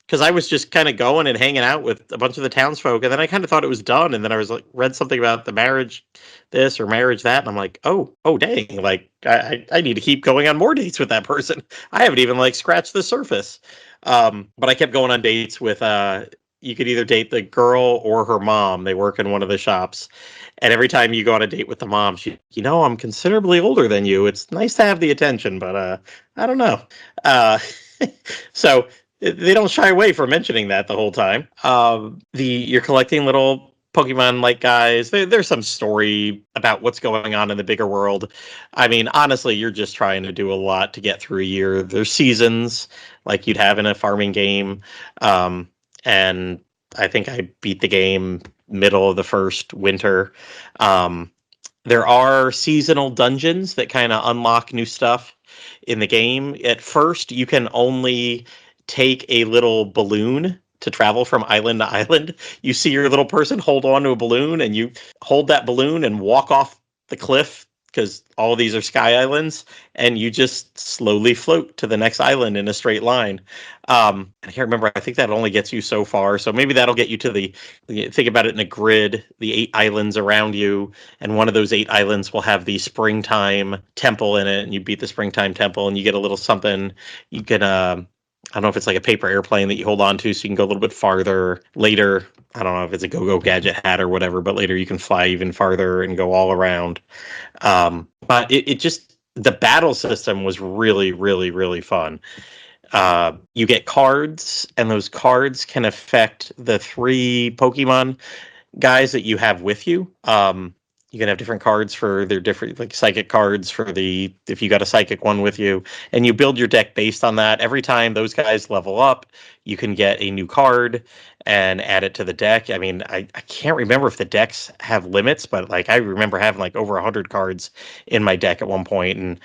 Because I was just kind of going and hanging out with a bunch of the townsfolk, and then I kind of thought it was done. And then I was like, read something about the marriage this or marriage that, and I'm like, oh dang, like I need to keep going on more dates with that person. I haven't even like scratched the surface. But I kept going on dates with you could either date the girl or her mom. They work in one of the shops. And every time you go on a date with the mom, I'm considerably older than you. It's nice to have the attention, but I don't know. So they don't shy away from mentioning that the whole time. You're collecting little Pokemon-like guys. There's some story about what's going on in the bigger world. I mean, honestly, you're just trying to do a lot to get through a year. There's seasons like you'd have in a farming game. And I think I beat the game middle of the first winter. There are seasonal dungeons that kind of unlock new stuff in the game. At first, you can only take a little balloon to travel from island to island. You see your little person hold on to a balloon, and you hold that balloon and walk off the cliff, because all of these are sky islands, and you just slowly float to the next island in a straight line. I can't remember. I think that only gets you so far. So maybe that'll get you to think about it in a grid, the 8 islands around you. And one of those 8 islands will have the springtime temple in it. And you beat the springtime temple and you get a little something. You can, I don't know if it's like a paper airplane that you hold on to so you can go a little bit farther. Later, I don't know if it's a go-go gadget hat or whatever, but later you can fly even farther and go all around. But it just, the battle system was really, really, really fun. You get cards, and those cards can affect the 3 Pokemon guys that you have with you. You can have different cards for their different, like psychic cards if you got a psychic one with you, and you build your deck based on that. Every time those guys level up, you can get a new card and add it to the deck. I mean, I can't remember if the decks have limits, but like I remember having like over 100 cards in my deck at one point, and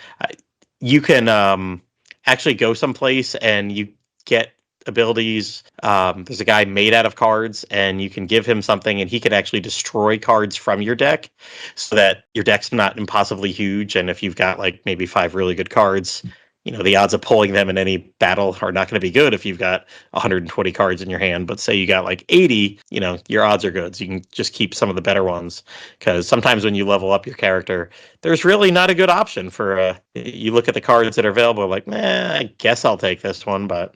you can actually go someplace and you get abilities. There's a guy made out of cards, and you can give him something and he can actually destroy cards from your deck so that your deck's not impossibly huge. And if you've got like maybe 5 really good cards, the odds of pulling them in any battle are not going to be good if you've got 120 cards in your hand. But say you got like 80, your odds are good. So you can just keep some of the better ones, because sometimes when you level up your character, there's really not a good option for you look at the cards that are available, like, I guess I'll take this one. But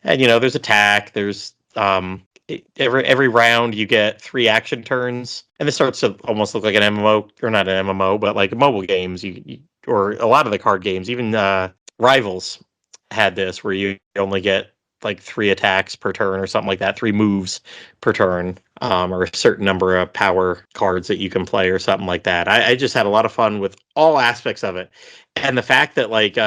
and there's attack, there's every round you get 3 action turns, and this starts to almost look like an MMO, or not an MMO, but like mobile games. You or a lot of the card games, even Rivals had this, where you only get like 3 attacks per turn or something like that, 3 moves per turn, or a certain number of power cards that you can play or something like that. I just had a lot of fun with all aspects of it. And the fact that like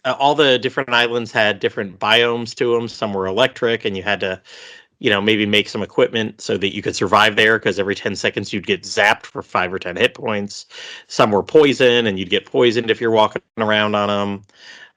all the different islands had different biomes to them. Some were electric, and you had to maybe make some equipment so that you could survive there, because every 10 seconds you'd get zapped for 5 or 10 hit points. Some were poison, and you'd get poisoned if you're walking around on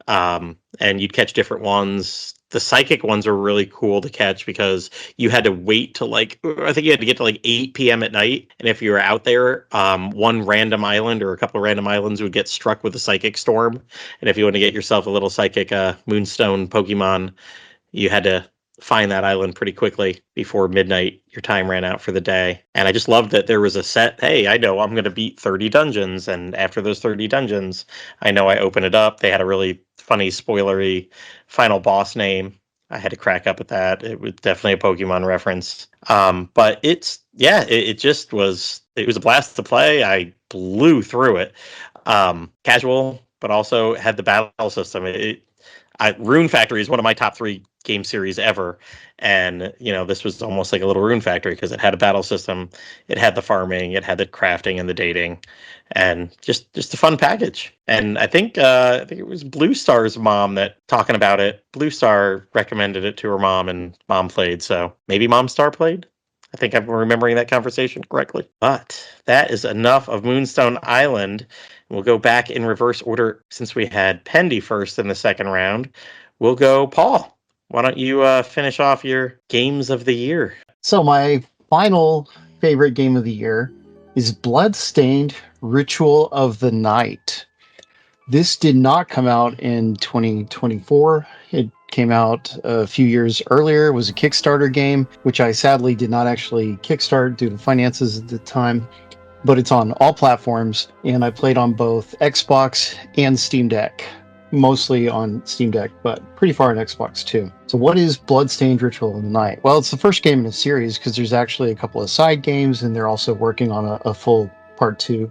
them. And you'd catch different ones. The psychic ones are really cool to catch, because you had to wait till I think you had to get to like 8 p.m. at night. And if you were out there, one random island or a couple of random islands would get struck with a psychic storm. And if you want to get yourself a little psychic Moonstone Pokemon, you had to find that island pretty quickly before midnight. Your time ran out for the day. And I just loved that there was a set, hey, I know I'm going to beat 30 dungeons, and after those 30 dungeons, I know I open it up. They had a really funny spoilery final boss name. I had to crack up at that. It was definitely a Pokemon reference. But it was a blast to play. I blew through it. Casual, but also had the battle system. Rune Factory is one of my top 3 game series ever, and this was almost like a little Rune Factory, because it had a battle system, it had the farming, it had the crafting and the dating, and just a fun package. And I think it was Blue Star's mom that talking about it. Blue Star recommended it to her mom, and mom played. So maybe Mom Star played. I think I'm remembering that conversation correctly. But that is enough of Moonstone Island. We'll go back in reverse order, since we had Pendy first in the second round. We'll go Paul. Why don't you finish off your games of the year? So my final favorite game of the year is Bloodstained Ritual of the Night. This did not come out in 2024. It came out a few years earlier. It was a Kickstarter game, which I sadly did not actually kickstart due to finances at the time. But it's on all platforms, and I played on both Xbox and Steam Deck. mostly on Steam Deck, but pretty far on Xbox too. So what is Bloodstained Ritual of the Night? Well, it's the first game in a series because there's actually a couple of side games and they're also working on a full part 2.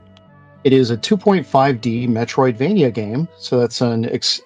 It is a 2.5D Metroidvania game, so that's an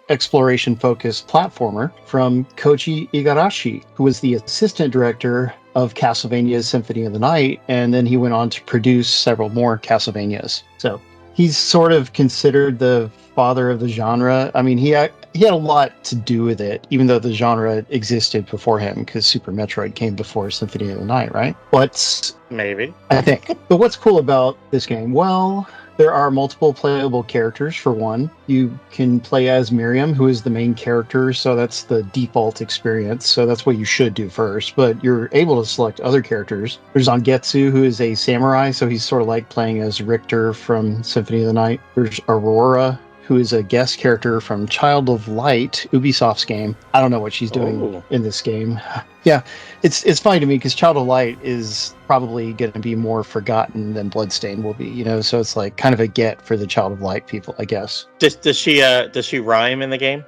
exploration-focused platformer from Koji Igarashi, who was the assistant director of Castlevania's Symphony of the Night, and then he went on to produce several more Castlevanias. So he's sort of considered the father of the genre. I mean, he had a lot to do with it, even though the genre existed before him, because Super Metroid came before Symphony of the Night, right? But Maybe. I think. But what's cool about this game? Well, there are multiple playable characters, for one. You can play as Miriam, who is the main character, so that's the default experience, so that's what you should do first. But you're able to select other characters. There's Angetsu, who is a samurai, so he's sort of like playing as Richter from Symphony of the Night. There's Aurora, who is a guest character from Child of Light, Ubisoft's game. I don't know what she's doing in this game. Yeah, it's funny to me because Child of Light is probably going to be more forgotten than Bloodstained will be, so it's like kind of a get for the Child of Light people, I guess. Does she rhyme in the game?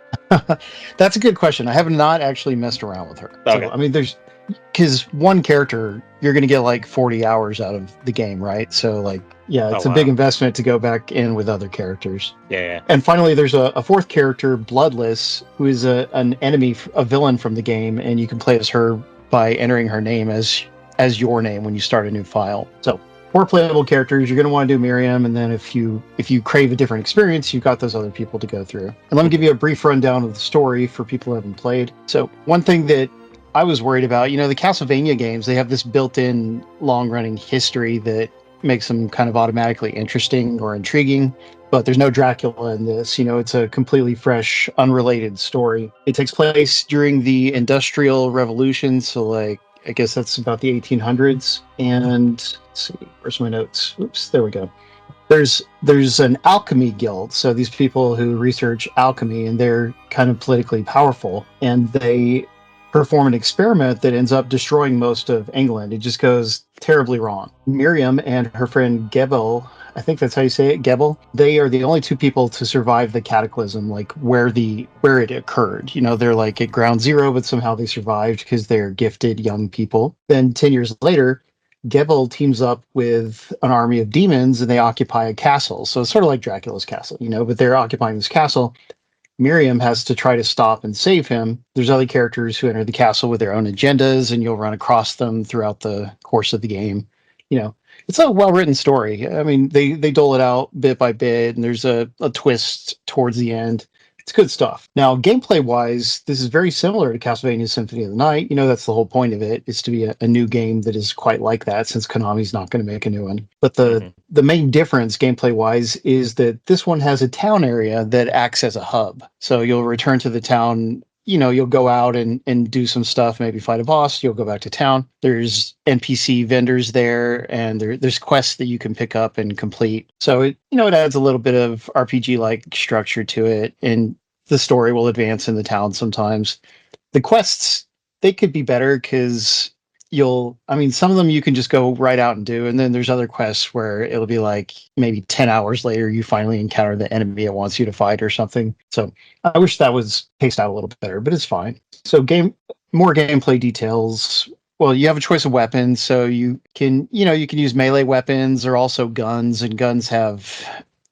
That's a good question. I have not actually messed around with her. Okay. So, I mean, because one character, you're going to get like 40 hours out of the game, right? So like, yeah, it's a big investment to go back in with other characters. Yeah. And finally, there's a fourth character, Bloodless, who is an enemy, a villain from the game, and you can play as her by entering her name as your name when you start a new file. So 4 playable characters. You're going to want to do Miriam, and then if you crave a different experience, you've got those other people to go through. And let me give you a brief rundown of the story for people who haven't played. So one thing that I was worried about, the Castlevania games, they have this built-in long-running history that makes them kind of automatically interesting or intriguing, but there's no Dracula in this. It's a completely fresh, unrelated story. It takes place during the Industrial Revolution, so like, I guess that's about the 1800s. And let's see, where's my notes? Oops, there we go. There's an alchemy guild, so these people who research alchemy, and they're kind of politically powerful, and they perform an experiment that ends up destroying most of England. It just goes terribly wrong. Miriam and her friend Gebel, I think that's how you say it, Gebel, they are the only 2 people to survive the cataclysm, like where it occurred. They're like at ground zero, but somehow they survived because they're gifted young people. Then 10 years later, Gebel teams up with an army of demons and they occupy a castle. So it's sort of like Dracula's castle, but they're occupying this castle. Miriam has to try to stop and save him. There's other characters who enter the castle with their own agendas, and you'll run across them throughout the course of the game. It's a well-written story. I mean, they dole it out bit by bit, and there's a twist towards the end. It's good stuff. Now, gameplay-wise, this is very similar to Castlevania Symphony of the Night. That's the whole point of it, is to be a new game that is quite like that, since Konami's not going to make a new one. But the main difference, gameplay-wise, is that this one has a town area that acts as a hub. So you'll return to the town, you'll go out and do some stuff, maybe fight a boss, you'll go back to town. There's NPC vendors there, and there's quests that you can pick up and complete. So it adds a little bit of RPG-like structure to it, and the story will advance in the town sometimes. The quests, they could be better because some of them you can just go right out and do, and then there's other quests where it'll be like maybe 10 hours later you finally encounter the enemy it wants you to fight or something. So I wish that was paced out a little bit better, but it's fine. So more gameplay details. Well, you have a choice of weapons, so you can use melee weapons or also guns, and guns have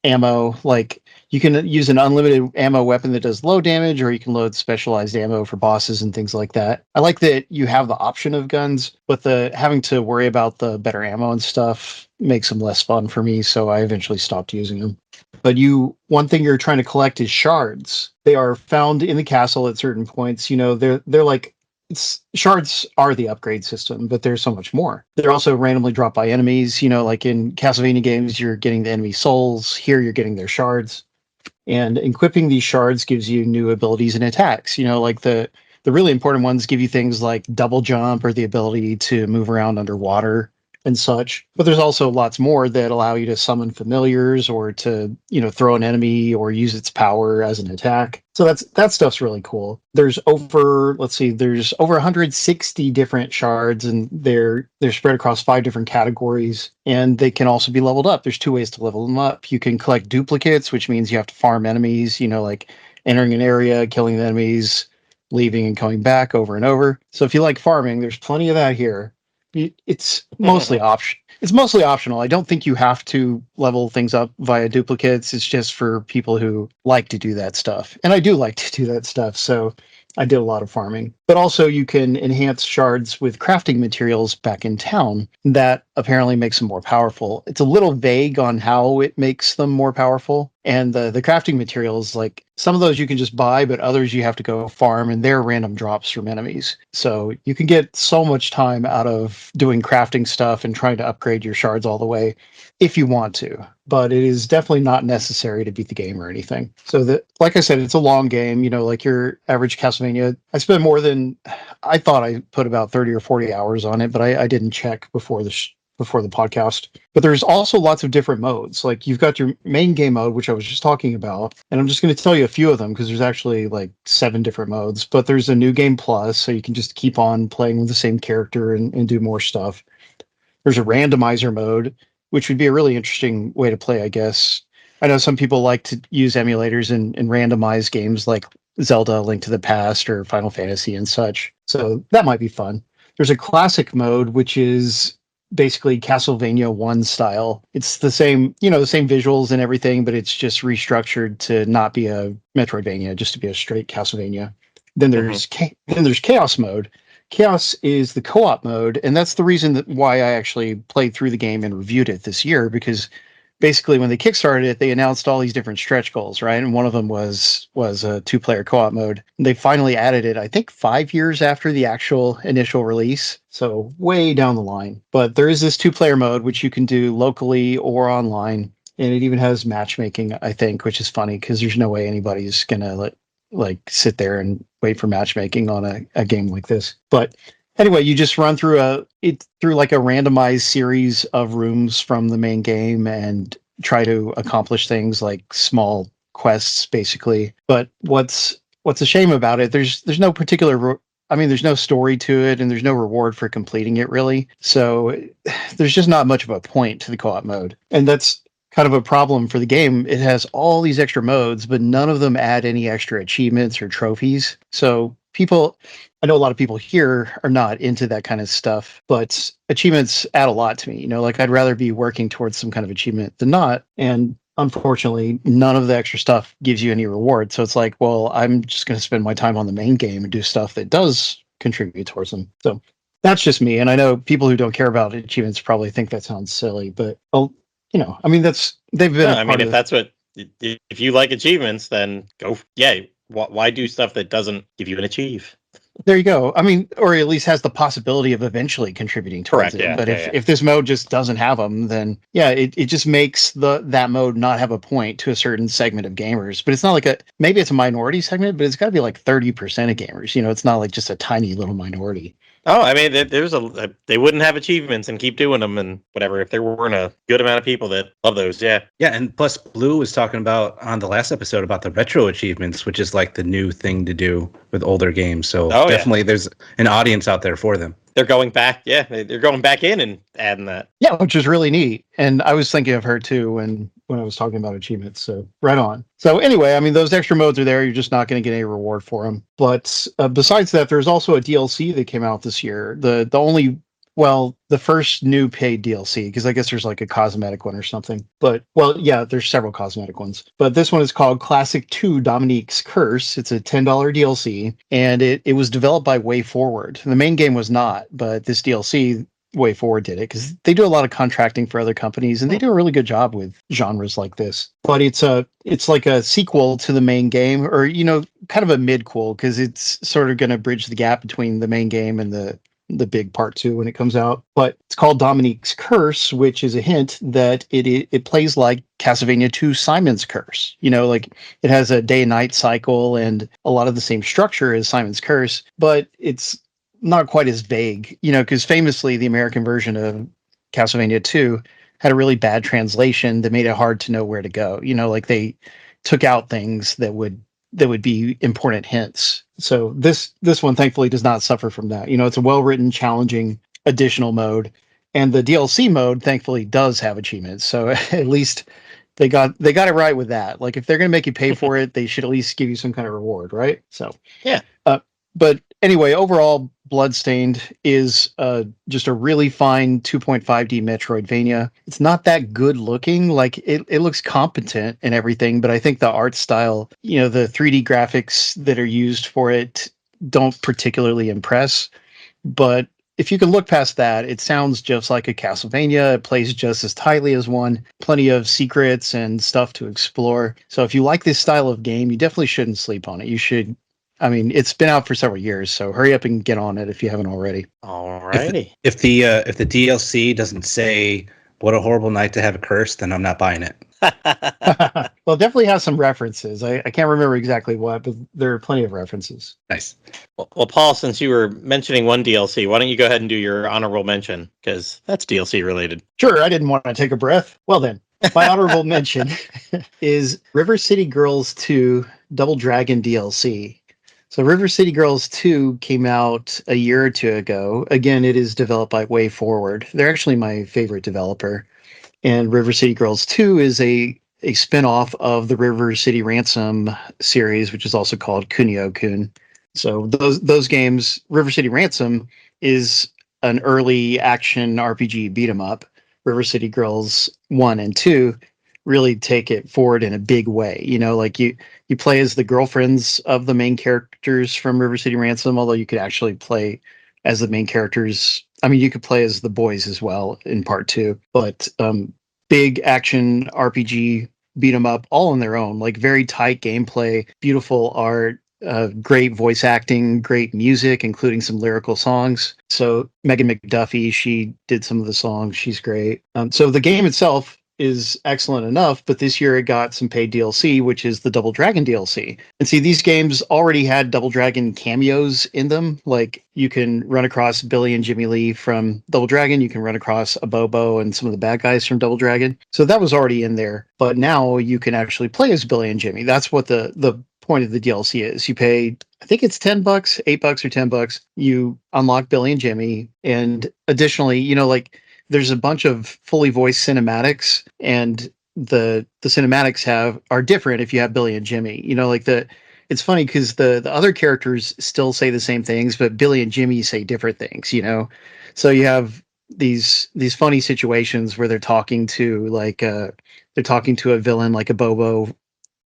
ammo. Like, you can use an unlimited ammo weapon that does low damage, or you can load specialized ammo for bosses and things like that. I like that you have the option of guns, but having to worry about the better ammo and stuff makes them less fun for me, so I eventually stopped using them. But one thing you're trying to collect is shards. They are found in the castle at certain points. They're like, shards are the upgrade system, but there's so much more. They're also randomly dropped by enemies. Like in Castlevania games, you're getting the enemy souls. Here, you're getting their shards. And equipping these shards gives you new abilities and attacks. Like the really important ones give you things like double jump or the ability to move around underwater and such. But there's also lots more that allow you to summon familiars or to, throw an enemy or use its power as an attack. So that stuff's really cool. There's over 160 different shards, and they're spread across 5 different categories, and they can also be leveled up. There's 2 ways to level them up. You can collect duplicates, which means you have to farm enemies, like entering an area, killing the enemies, leaving and coming back over and over. So if you like farming, there's plenty of that here. It's mostly option. It's mostly optional. I don't think you have to level things up via duplicates. It's just for people who like to do that stuff. And I do like to do that stuff. So I did a lot of farming. But also you can enhance shards with crafting materials back in town. That apparently makes them more powerful. It's a little vague on how it makes them more powerful. And the crafting materials, like some of those you can just buy, but others you have to go farm, and they're random drops from enemies. So you can get so much time out of doing crafting stuff and trying to upgrade your shards all the way if you want to. But it is definitely not necessary to beat the game or anything. So like I said, it's a long game, like your average Castlevania. I spent I thought I put about 30 or 40 hours on it, but I didn't check before the podcast. But there's also lots of different modes. Like you've got your main game mode, which I was just talking about, and I'm just going to tell you a few of them because there's actually like 7 different modes. But there's a new game plus, so you can just keep on playing with the same character and do more stuff. There's a randomizer mode, which would be a really interesting way to play, I guess. I know some people like to use emulators and randomize games like Zelda, Link to the Past, or Final Fantasy and such. So that might be fun. There's a classic mode, which is basically Castlevania 1 style. It's the same, the same visuals and everything, but it's just restructured to not be a Metroidvania, just to be a straight Castlevania. Then there's Chaos mode. Chaos is the co-op mode, and that's the reason why I actually played through the game and reviewed it this year, because basically when they kickstarted it, they announced all these different stretch goals, right? And one of them was a 2-player co-op mode. They finally added it, I think, 5 years after the actual initial release. So way down the line. But there is this 2-player mode, which you can do locally or online. And it even has matchmaking, I think, which is funny because there's no way anybody's going to sit there and wait for matchmaking on a game like this. But anyway, you just run through like a randomized series of rooms from the main game and try to accomplish things like small quests, basically. But what's a shame about it? There's no particular. There's no story to it, and there's no reward for completing it, really. So there's just not much of a point to the co-op mode, and that's kind of a problem for the game. It has all these extra modes, but none of them add any extra achievements or trophies. So I know a lot of people here are not into that kind of stuff, but achievements add a lot to me. I'd rather be working towards some kind of achievement than not. And unfortunately, none of the extra stuff gives you any reward. So it's like, well, I'm just going to spend my time on the main game and do stuff that does contribute towards them. So that's just me. And I know people who don't care about achievements probably think that sounds silly, but they've been. If you like achievements, then go. Yeah. Why do stuff that doesn't give you an achieve? There you go. Or at least has the possibility of eventually contributing towards it. Yeah, but if this mode just doesn't have them, then it just makes that mode not have a point to a certain segment of gamers. But it's not like maybe it's a minority segment, but it's got to be like 30% of gamers. It's not like just a tiny little minority. Oh, they wouldn't have achievements and keep doing them and whatever if there weren't a good amount of people that love those. Yeah. Yeah. And plus Blue was talking about on the last episode about the retro achievements, which is like the new thing to do with older games. So definitely there's an audience out there for them. They're going back. Yeah. They're going back in and adding that. Yeah. Which is really neat. And I was thinking of her too when I was talking about achievements. So right on. So anyway, those extra modes are there. You're just not going to get any reward for them. But besides that, there's also a DLC that came out this year. The first new paid DLC, because I guess there's like a cosmetic one or something. But, there's several cosmetic ones. But this one is called Classic 2 Dominique's Curse. It's a $10 DLC, and it was developed by Way Forward. The main game was not, but this DLC, Way Forward did it, because they do a lot of contracting for other companies, and they do a really good job with genres like this. But it's like a sequel to the main game, or, kind of a mid-quel, because it's sort of going to bridge the gap between the main game and the big part 2 when it comes out. But it's called Dominique's Curse, which is a hint that it plays like Castlevania 2 Simon's Curse. It has a day and night cycle and a lot of the same structure as Simon's Curse, but it's not quite as vague, because famously the American version of Castlevania 2 had a really bad translation that made it hard to know where to go. They took out things that would be important hints. So this one thankfully does not suffer from that. It's a well-written, challenging additional mode, and the DLC mode thankfully does have achievements. So at least they got it right with that. Like if they're going to make you pay for it, they should at least give you some kind of reward, right? So Yeah. But anyway, overall, Bloodstained is just a really fine 2.5D Metroidvania. It's not that good looking. Like it looks competent and everything, but I think the art style, the 3D graphics that are used for it don't particularly impress. But if you can look past that, it sounds just like a Castlevania. It plays just as tightly as one. Plenty of secrets and stuff to explore. So if you like this style of game, you definitely shouldn't sleep on it. You should. I mean, it's been out for several years, so hurry up and get on it if you haven't already. Alrighty. If the DLC doesn't say "What a horrible night to have a curse," then I'm not buying it. Well, it definitely has some references. I can't remember exactly what, but there are plenty of references. Nice. Well, Paul, since you were mentioning one DLC, why don't you go ahead and do your honorable mention? Because that's DLC related. Sure, I didn't want to take a breath. Well then, my honorable mention is River City Girls 2 Double Dragon DLC. So River City Girls 2 came out a year or two ago. Again, it is developed by Way Forward. They're actually my favorite developer. And River City Girls 2 is a spin-off of the River City Ransom series, which is also called Kunio-kun. So those games, River City Ransom is an early action RPG beat 'em up. River City Girls 1 and 2 really take it forward in a big way. Like you play as the girlfriends of the main characters from River City Ransom, although you could actually play as the main characters. I mean, you could play as the boys as well in part 2, but big action RPG beat 'em up all on their own, like very tight gameplay, beautiful art, great voice acting, great music, including some lyrical songs. So Megan McDuffie, she did some of the songs. She's great. So the game itself is excellent enough, but this year it got some paid DLC, which is the Double Dragon DLC. And see, these games already had Double Dragon cameos in them. Like you can run across Billy and Jimmy Lee from Double Dragon. You can run across Abobo and some of the bad guys from Double Dragon. So that was already in there. But now you can actually play as Billy and Jimmy. That's what the point of the DLC is. You pay, I think it's $10, $8 or $10. You unlock Billy and Jimmy. And additionally, like there's a bunch of fully voiced cinematics, and the cinematics are different if you have Billy and Jimmy. It's funny because the other characters still say the same things, but Billy and Jimmy say different things, So you have these funny situations where they're talking to a villain like a Bobo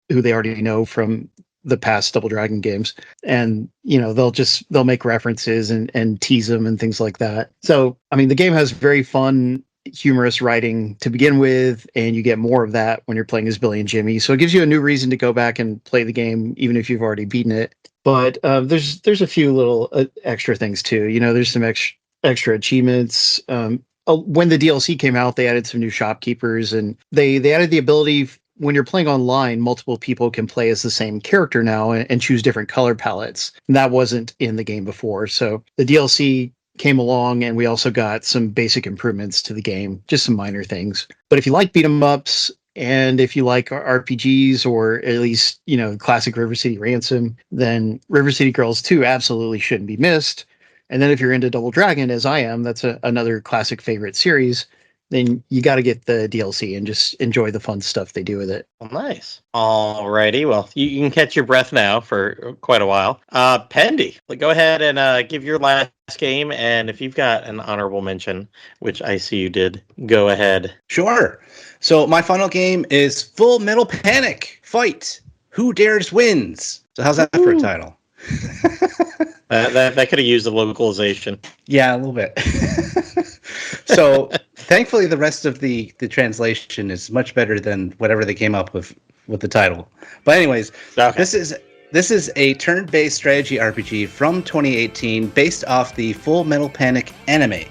who they already know from the past Double Dragon games, and they'll make references and tease them and things like that. So I mean, the game has very fun, humorous writing to begin with, and you get more of that when you're playing as Billy and Jimmy. So it gives you a new reason to go back and play the game, even if you've already beaten it. But there's a few little extra things too. There's some extra achievements. When the DLC came out, they added some new shopkeepers, and they added the ability, when you're playing online, multiple people can play as the same character now and choose different color palettes. And that wasn't in the game before. So the DLC came along, and we also got some basic improvements to the game, just some minor things. But if you like beat 'em ups, and if you like RPGs, or at least, classic River City Ransom, then River City Girls 2 absolutely shouldn't be missed. And then if you're into Double Dragon, as I am, that's another classic favorite series, then you got to get the DLC and just enjoy the fun stuff they do with it. Well, nice. Alrighty. Well, you can catch your breath now for quite a while. Pendy, go ahead and give your last game, and if you've got an honorable mention, which I see you did, go ahead. Sure. So my final game is Full Metal Panic Fight. Who Dares Wins. So how's that for a title? That could have used a localization. Yeah, a little bit. So thankfully, the rest of the translation is much better than whatever they came up with the title. But anyways, okay. This is a turn-based strategy RPG from 2018 based off the Full Metal Panic anime.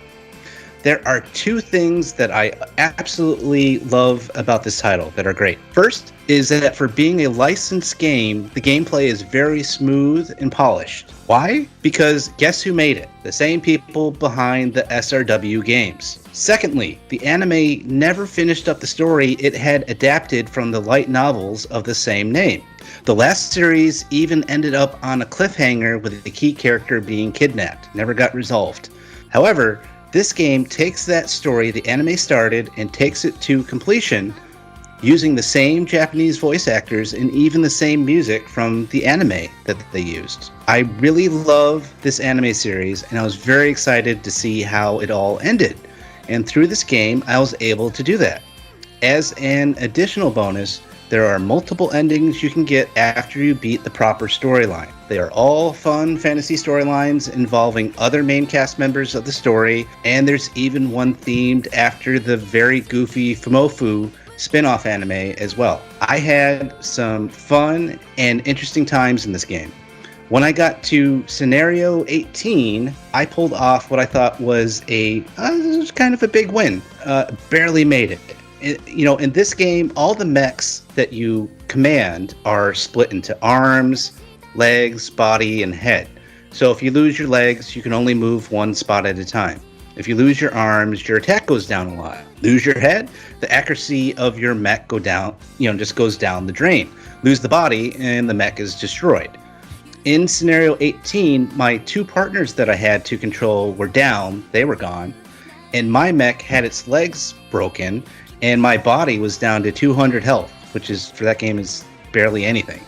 There are two things that I absolutely love about this title that are great. First is that for being a licensed game, the gameplay is very smooth and polished. Why? Because guess who made it? The same people behind the SRW games. Secondly, the anime never finished up the story it had adapted from the light novels of the same name. The last series even ended up on a cliffhanger with the key character being kidnapped. Never got resolved. However, this game takes that story the anime started and takes it to completion using the same Japanese voice actors and even the same music from the anime that they used. I really love this anime series, and I was very excited to see how it all ended. And through this game, I was able to do that. As an additional bonus, there are multiple endings you can get after you beat the proper storyline. They are all fun fantasy storylines involving other main cast members of the story, and there's even one themed after the very goofy Fumofu spin-off anime as well. I had some fun and interesting times in this game. When I got to scenario 18, I pulled off what I thought was kind of a big win. Barely made it. In this game, all the mechs that you command are split into arms, legs, body, and head. So if you lose your legs, you can only move one spot at a time. If you lose your arms, your attack goes down a lot. Lose your head, the accuracy of your mech just goes down the drain. Lose the body, and the mech is destroyed. In scenario 18, my two partners that I had to control were down, they were gone, and my mech had its legs broken, and my body was down to 200 health, which is, for that game, is barely anything.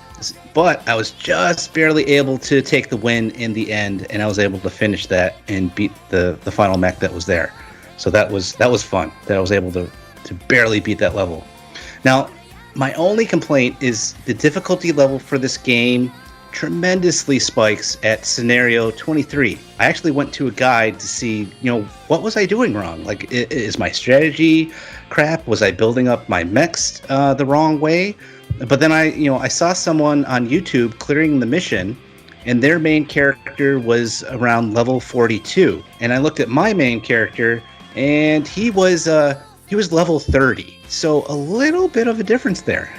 But I was just barely able to take the win in the end, and I was able to finish that and beat the final mech that was there. So that was fun, that I was able to barely beat that level. Now, my only complaint is the difficulty level for this game tremendously spikes at scenario 23. I actually went to a guide to see, what was I doing wrong? Like, is my strategy crap? Was I building up my mechs the wrong way? But then I saw someone on YouTube clearing the mission, and their main character was around level 42. And I looked at my main character, and he was level 30. So a little bit of a difference there.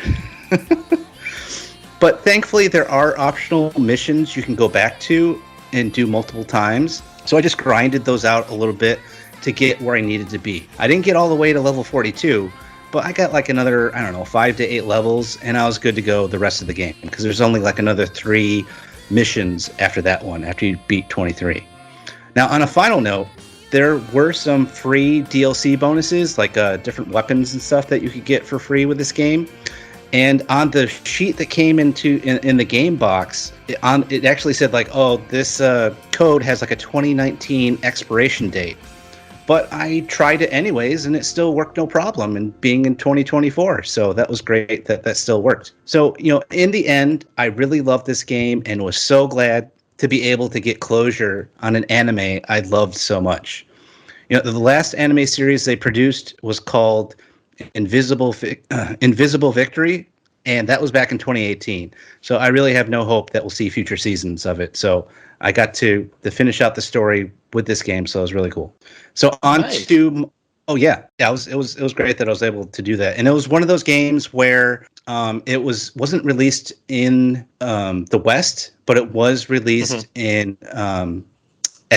But thankfully, there are optional missions you can go back to and do multiple times. So I just grinded those out a little bit to get where I needed to be. I didn't get all the way to level 42, but I got like another, 5 to 8 levels, and I was good to go the rest of the game, because there's only like another 3 missions after that one, after you beat 23. Now, on a final note, there were some free DLC bonuses, like different weapons and stuff that you could get for free with this game. And on the sheet that came in the game box, it actually said like, oh, this code has like a 2019 expiration date. But I tried it anyways, and it still worked no problem, and being in 2024. So that was great that still worked. So, in the end, I really loved this game and was so glad to be able to get closure on an anime I loved so much. The last anime series they produced was called Invisible Victory, and that was back in 2018. So I really have no hope that we'll see future seasons of it. So I got to finish out the story with this game, so it was really cool. So on Nice. to it was great that I was able to do that, and it was one of those games where it wasn't released in the West, but it was released in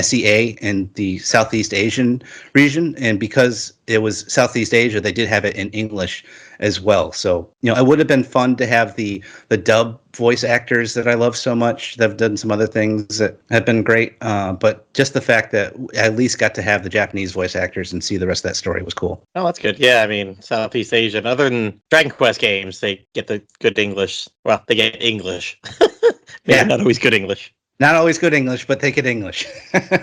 SEA in the Southeast Asian region, and because it was Southeast Asia, they did have it in English as well. So, it would have been fun to have the dub voice actors that I love so much that have done some other things that have been great. But just the fact that I at least got to have the Japanese voice actors and see the rest of that story was cool. Oh, that's good. Yeah, I mean, Southeast Asian, other than Dragon Quest games, they get the good English. Well, they get English. Maybe Yeah. not always good English. Not always good English, but they get English.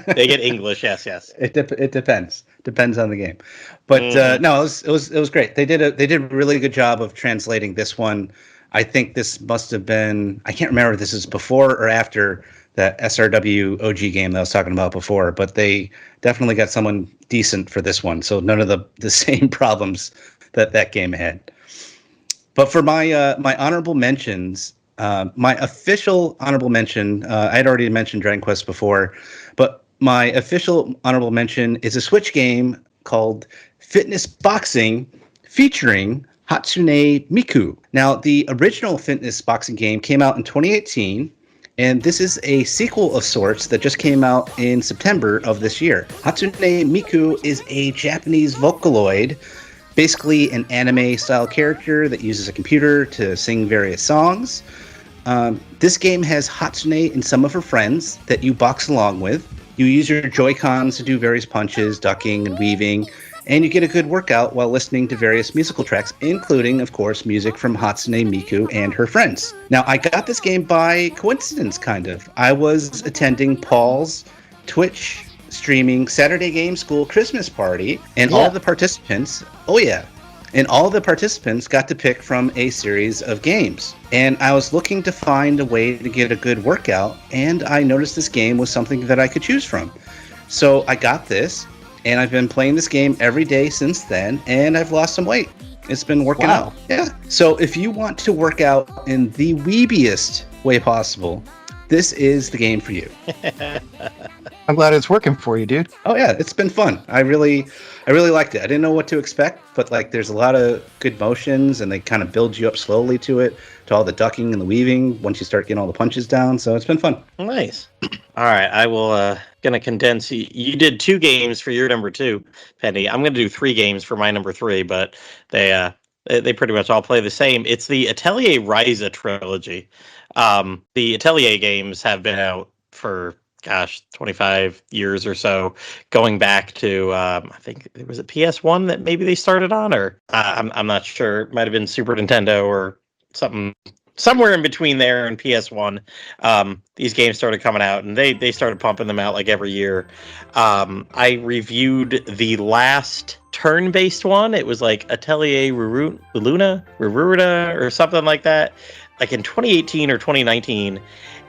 They get English, yes. It depends on the game, but no, it was great. They did a really good job of translating this one. I think this must have been, I can't remember if this is before or after that SRW OG game that I was talking about before, but they definitely got someone decent for this one. So none of the same problems that game had. But for my my honorable mentions, my official honorable mention, I'd already mentioned Dragon Quest before, but my official honorable mention is a Switch game called Fitness Boxing featuring Hatsune Miku. Now, the original Fitness Boxing game came out in 2018, and this is a sequel of sorts that just came out in September of this year. Hatsune Miku is a Japanese Vocaloid, basically an anime-style character that uses a computer to sing various songs. This game has Hatsune and some of her friends that you box along with. You use your Joy-Cons to do various punches, ducking and weaving, and you get a good workout while listening to various musical tracks, including, of course, music from Hatsune Miku and her friends. Now, I got this game by coincidence, kind of. I was attending Paul's Twitch streaming Saturday Game School Christmas party, and all the participants, and all the participants got to pick from a series of games. And I was looking to find a way to get a good workout, and I noticed this game was something that I could choose from. So I got this, and I've been playing this game every day since then, and I've lost some weight. It's been working out. Yeah. So if you want to work out in the weebiest way possible, this is the game for you. I'm glad it's working for you, dude. Oh yeah, it's been fun. I really liked it. I didn't know what to expect, but like there's a lot of good motions and they kind of build you up slowly to all the ducking and the weaving once you start getting all the punches down. So it's been fun. Nice. All right, I will gonna condense. You did 2 games for your number 2, Pendy. I'm gonna do 3 games for my number 3, but they pretty much all play the same. It's the Atelier Ryza trilogy. The Atelier games have been out for 25 years or so, going back to I think it was a PS1 that maybe they started on, or I'm not sure. It might have been Super Nintendo or something, somewhere in between there and PS1. These games started coming out, and they started pumping them out like every year. I reviewed the last turn-based one. It was like Atelier Ruruta or something like that, like in 2018 or 2019.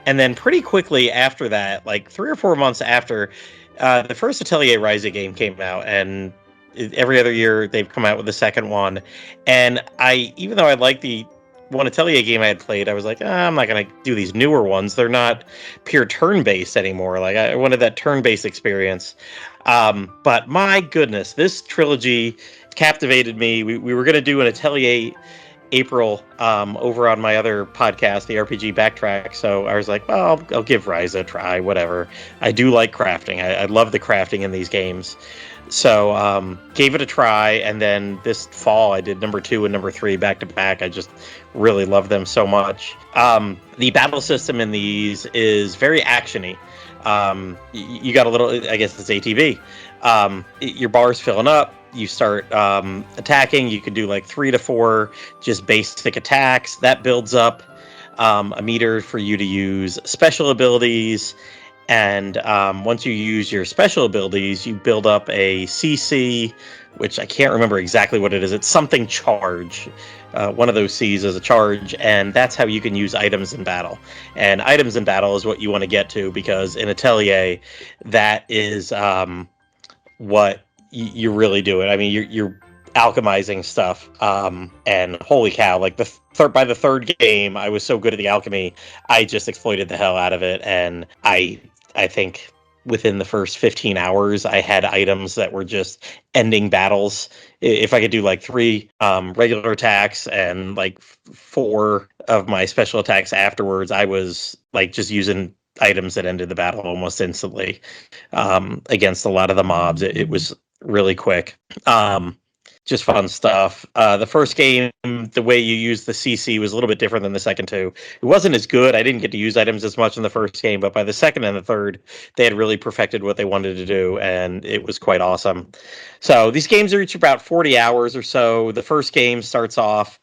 And then pretty quickly after that, like 3 or 4 months after, the first Atelier Ryza game came out, and every other year they've come out with the second one. And even though I liked the one Atelier game I had played, I was like, I'm not going to do these newer ones. They're not pure turn-based anymore. Like, I wanted that turn-based experience. But my goodness, this trilogy captivated me. We were going to do an Atelier April over on my other podcast, the RPG Backtrack. So I was like, well, I'll give Ryza a try, whatever. I do like crafting. I love the crafting in these games. So gave it a try, and then this fall I did number 2 and number 3 back to back. I just really love them so much. The battle system in these is very actiony. You got a little, I guess it's ATV. Your bar's filling up. You start attacking. You can do like 3 to 4 just basic attacks. That builds up a meter for you to use special abilities. And once you use your special abilities, you build up a CC, which I can't remember exactly what it is. It's something charge. One of those C's is a charge, and that's how you can use items in battle. And items in battle is what you want to get to, because in Atelier, that is what you're really doing. I mean, you're alchemizing stuff, and holy cow, like by the third game, I was so good at the alchemy, I just exploited the hell out of it, and I think within the first 15 hours, I had items that were just ending battles. If I could do like 3 regular attacks and like 4 of my special attacks afterwards, I was like just using items that ended the battle almost instantly against a lot of the mobs. It was really quick. Just fun stuff. The first game, the way you use the CC was a little bit different than the second 2. It wasn't as good. I didn't get to use items as much in the first game, but by the second and the third, they had really perfected what they wanted to do, and it was quite awesome. So these games are each about 40 hours or so. The first game starts off,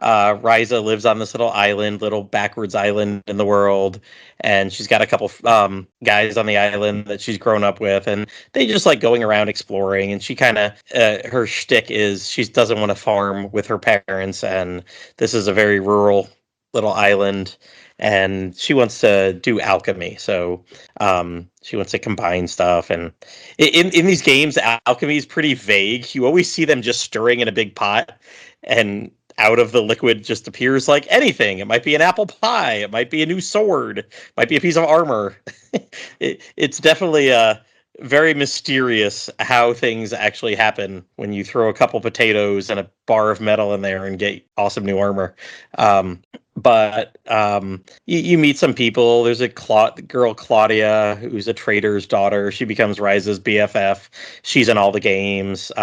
Ryza lives on this little backwards island in the world, and she's got a couple guys on the island that she's grown up with, and they just like going around exploring, and she kind of, her shtick is she doesn't want to farm with her parents, and this is a very rural little island, and she wants to do alchemy. So she wants to combine stuff, and in these games, alchemy is pretty vague. You always see them just stirring in a big pot, and out of the liquid just appears like anything. It might be an apple pie. It might be a new sword. It might be a piece of armor. It's definitely very mysterious how things actually happen when you throw a couple potatoes and a bar of metal in there and get awesome new armor. But you meet some people. There's a girl, Claudia, who's a trader's daughter. She becomes Ryza's BFF. She's in all the games.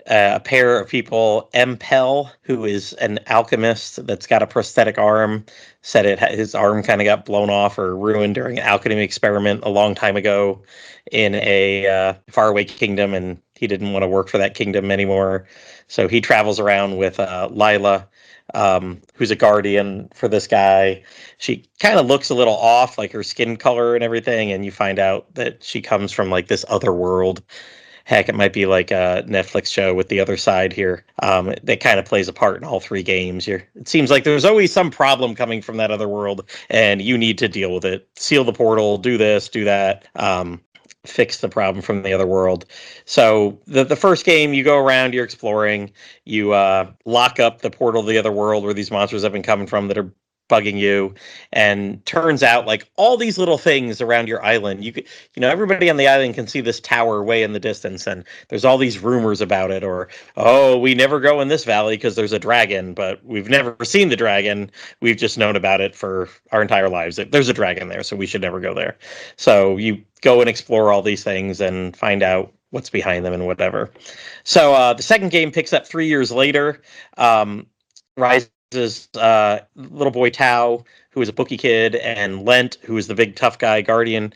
A pair of people, Impel, who is an alchemist that's got a prosthetic arm, said his arm kind of got blown off or ruined during an alchemy experiment a long time ago in a faraway kingdom, and He didn't want to work for that kingdom anymore. So he travels around with Lila, who's a guardian for this guy. She kind of looks a little off, like her skin color and everything, and you find out that she comes from like this other world. Heck, it might be like a Netflix show with the other side here. That kind of plays a part in all three games. It seems like there's always some problem coming from that other world, and you need to deal with it. Seal the portal, do this, do that. Fix the problem from the other world. So the first game, you go around, you're exploring, you lock up the portal to the other world where these monsters have been coming from that are bugging you, and turns out like all these little things around your island, everybody on the island can see this tower way in the distance, and there's all these rumors about it, or we never go in this valley because there's a dragon, but we've never seen the dragon, we've just known about it for our entire lives. There's a dragon there, so we should never go there. So you go and explore all these things and find out what's behind them and whatever. So the second game picks up 3 years later. Ryza's little boy Tao, who is a bookie kid, and Lent, who is the big tough guy guardian,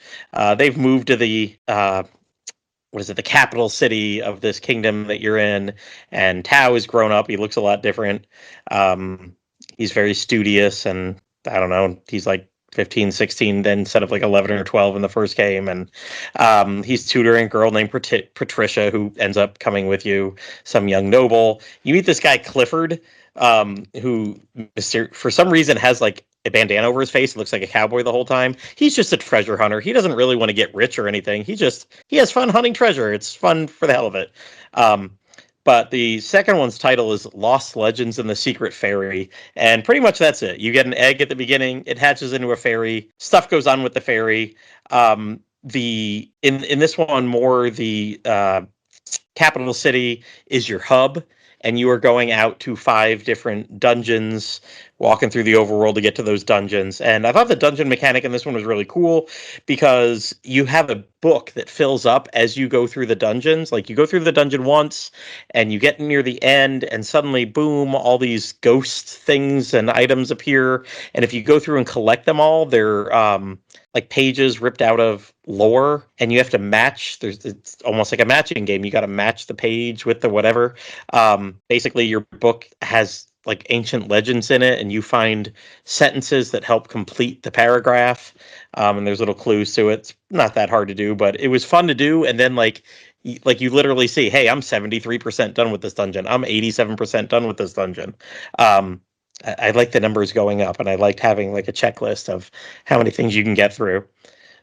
they've moved to the the capital city of this kingdom that you're in, and Tao is grown up. He looks a lot different. He's very studious, and I don't know, he's like 15, 16, then instead of like 11 or 12 in the first game. And he's tutoring a girl named Patricia, who ends up coming with you, some young noble. You meet this guy, Clifford, who for some reason has like a bandana over his face. It looks like a cowboy the whole time. He's just a treasure hunter. He doesn't really want to get rich or anything. He has fun hunting treasure. It's fun for the hell of it. But the second one's title is Lost Legends and the Secret Fairy, and pretty much that's it. You get an egg at the beginning, it hatches into a fairy, stuff goes on with the fairy. In this one, more the capital city is your hub, and you are going out to 5 different dungeons, walking through the overworld to get to those dungeons. And I thought the dungeon mechanic in this one was really cool because you have a book that fills up as you go through the dungeons. Like, you go through the dungeon once and you get near the end, and suddenly, boom, all these ghost things and items appear. And if you go through and collect them all, they're like pages ripped out of lore, and you have to match. It's almost like a matching game. You got to match the page with the whatever. Basically, your book has like ancient legends in it, and you find sentences that help complete the paragraph. And there's little clues to it. It's not that hard to do, but it was fun to do. And then like you literally see, hey, I'm 73% done with this dungeon. I'm 87% done with this dungeon. I like the numbers going up, and I liked having like a checklist of how many things you can get through.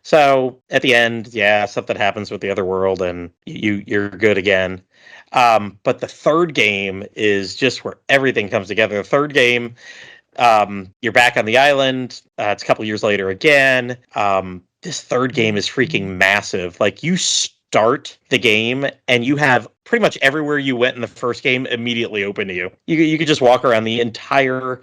So at the end, yeah, something happens with the other world, and you're good again. But the third game is just where everything comes together. The third game, you're back on the island. It's a couple years later again. This third game is freaking massive. Like, you start the game and you have pretty much everywhere you went in the first game immediately open to you. You could just walk around the entire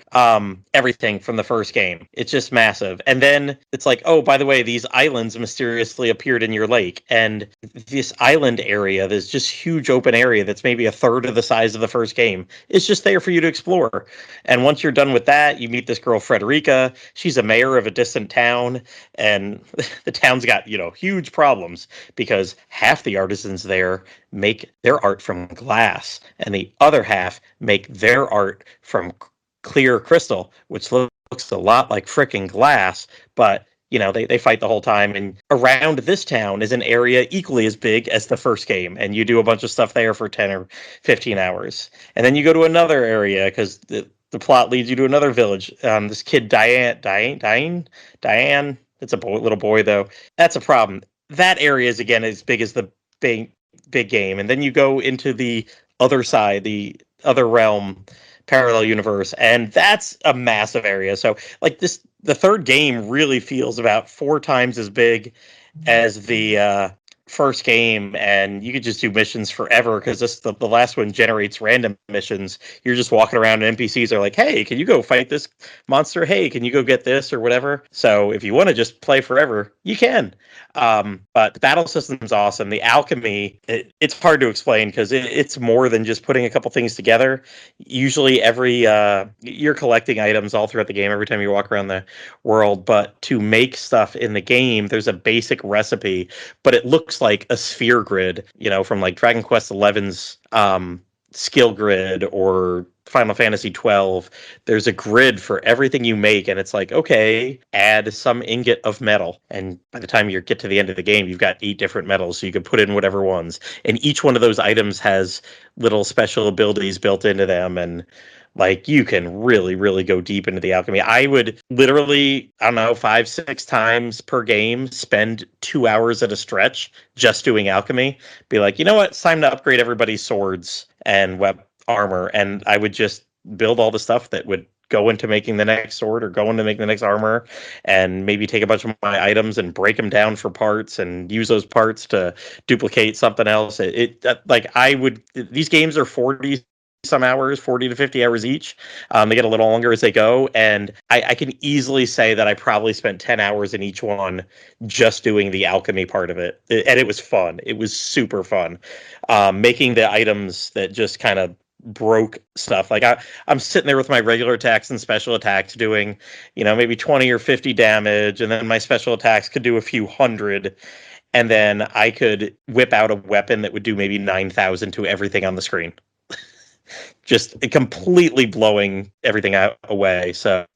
everything from the first game. It's just massive. And then it's like, oh, by the way, these islands mysteriously appeared in your lake. And this island area, this just huge open area that's maybe a third of the size of the first game, is just there for you to explore. And once you're done with that, you meet this girl, Frederica. She's a mayor of a distant town, and the town's got, huge problems because half the artisans there make their art from glass, and the other half make their art from clear crystal, which looks a lot like frickin' glass. But they fight the whole time, and around this town is an area equally as big as the first game, and you do a bunch of stuff there for 10 or 15 hours. And then you go to another area because the plot leads you to another village. This kid Diane, it's a little boy though. That's a problem. That area is again as big as the big game. And then you go into the other side, the other realm, parallel universe, and that's a massive area. So like the third game really feels about 4 times as big as the first game, and you could just do missions forever because the last one generates random missions. You're just walking around and NPCs are like, hey, can you go fight this monster? Hey, can you go get this or whatever? So if you want to just play forever, you can. But the battle system's awesome. The alchemy, it's hard to explain because it's more than just putting a couple things together. Usually you're collecting items all throughout the game every time you walk around the world, but to make stuff in the game, there's a basic recipe, but it looks looks like a sphere grid, from like Dragon Quest XI's skill grid or Final Fantasy 12. There's a grid for everything you make, and it's like, okay, add some ingot of metal. And by the time you get to the end of the game, you've got 8 different metals, so you can put in whatever ones. And each one of those items has little special abilities built into them, and like you can really, really go deep into the alchemy. I would literally, 5-6 times per game, spend 2 hours at a stretch just doing alchemy. Be like, you know what? It's time to upgrade everybody's swords and armor. And I would just build all the stuff that would go into making the next sword or go into making the next armor, and maybe take a bunch of my items and break them down for parts and use those parts to duplicate something else. These games are 40 some hours, 40 to 50 hours each. They get a little longer as they go, and I can easily say that I probably spent 10 hours in each one just doing the alchemy part of it. And it was fun. It was super fun. Making the items that just kind of broke stuff. Like I'm sitting there with my regular attacks and special attacks doing, maybe 20 or 50 damage, and then my special attacks could do a few hundred. And then I could whip out a weapon that would do maybe 9,000 to everything on the screen. Just completely blowing everything away. So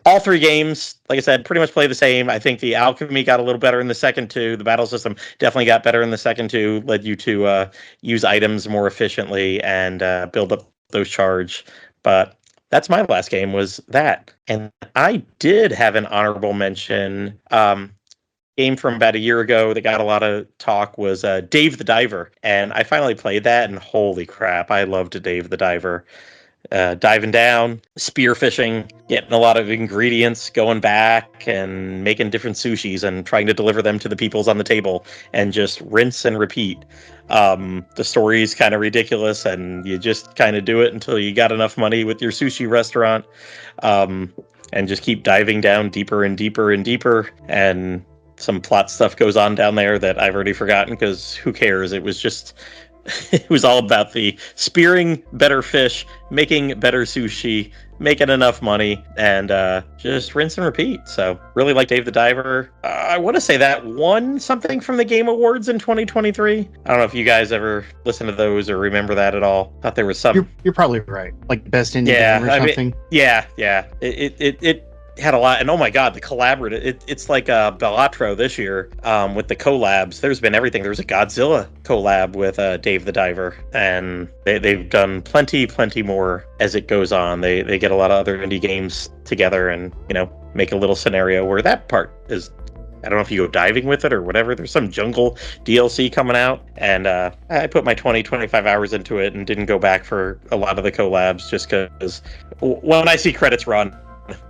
all 3 games, like I said, pretty much play the same. I think the alchemy got a little better in the second 2. The battle system definitely got better in the second 2. Led you to use items more efficiently and build up those charge. But that's my last game, was that. And I did have an honorable mention. Game from about a year ago that got a lot of talk was Dave the Diver. And I finally played that, and holy crap, I loved Dave the Diver. Diving down, spearfishing, getting a lot of ingredients, going back and making different sushis and trying to deliver them to the peoples on the table, and just rinse and repeat. The story's kind of ridiculous, and you just kind of do it until you got enough money with your sushi restaurant, and just keep diving down deeper and deeper and deeper. And some plot stuff goes on down there that I've already forgotten, because who cares? It was just, it was all about the spearing better fish, making better sushi, making enough money, and just rinse and repeat. So really like Dave the Diver. I want to say that won something from the Game Awards in 2023. I don't know if you guys ever listened to those or remember that at all. Thought there was some. You're probably right. Like best indie game or something. Yeah. It had a lot, and oh my god, the collaborative, it's like Bellatro this year, with the collabs. There's been everything. There's a Godzilla collab with Dave the Diver, and they've done plenty more as it goes on. They get a lot of other indie games together and make a little scenario where that part is, I don't know if you go diving with it or whatever. There's some jungle DLC coming out, and I put my 25 hours into it and didn't go back for a lot of the collabs, just because when I see credits run,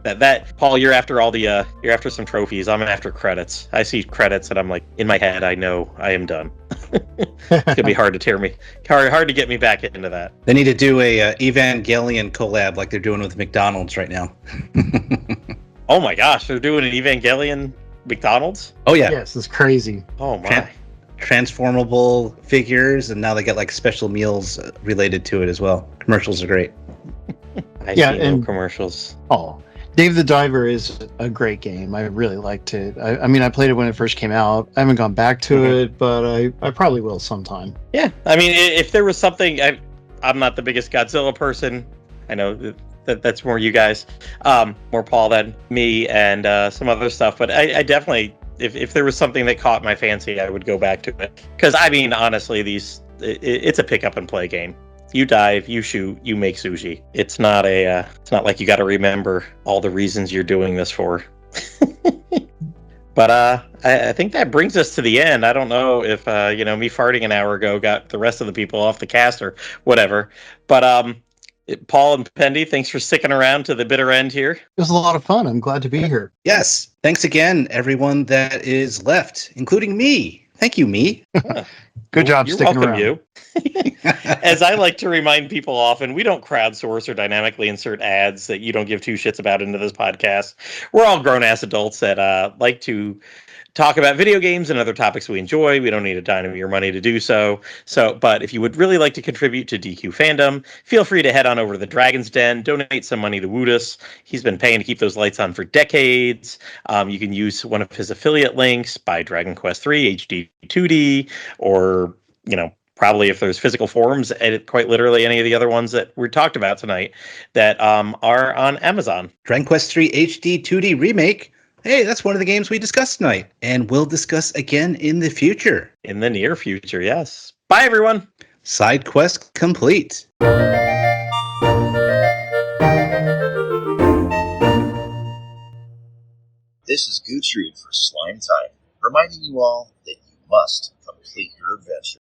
that Paul, you're after all the you're after some trophies. I'm after credits. I see credits and I'm like, in my head, I know I am done. It's gonna be hard to get me back into that. They need to do a Evangelion collab like they're doing with McDonald's right now. Oh my gosh, they're doing an Evangelion McDonald's? Oh yeah. Yes, it's crazy. Oh my. Transformable figures, and now they get like special meals related to it as well. Commercials are great. I see no commercials. Oh, Dave the Diver is a great game. I really liked it. I mean, I played it when it first came out. I haven't gone back to it, but I probably will sometime. Yeah, I mean, if there was something, I'm not the biggest Godzilla person. I know that's more you guys, more Paul than me, and some other stuff. But I definitely, if there was something that caught my fancy, I would go back to it. Because I mean, honestly, it's a pick up and play game. You dive, you shoot, you make sushi. It's not like you got to remember all the reasons you're doing this for. But I think that brings us to the end. I don't know if me farting an hour ago got the rest of the people off the cast or whatever. But Paul and Pendy, thanks for sticking around to the bitter end here. It was a lot of fun. I'm glad to be here. Yes. Thanks again, everyone that is left, including me. Thank you, me. Good job You're sticking welcome, around. You. As I like to remind people often, we don't crowdsource or dynamically insert ads that you don't give two shits about into this podcast. We're all grown-ass adults that like to talk about video games and other topics we enjoy. We don't need a dime of your money to do so. But if you would really like to contribute to DQ Fandom, feel free to head on over to the Dragon's Den, donate some money to Woodus. He's been paying to keep those lights on for decades. You can use one of his affiliate links, buy Dragon Quest 3 HD 2D, or, probably if there's physical forms, edit quite literally any of the other ones that we talked about tonight that are on Amazon. Dragon Quest 3 HD 2D Remake. Hey, that's one of the games we discussed tonight, and we'll discuss again in the future. In the near future, yes. Bye, everyone. Side quest complete. This is Guttrude for Slime Time, reminding you all that you must complete your adventure.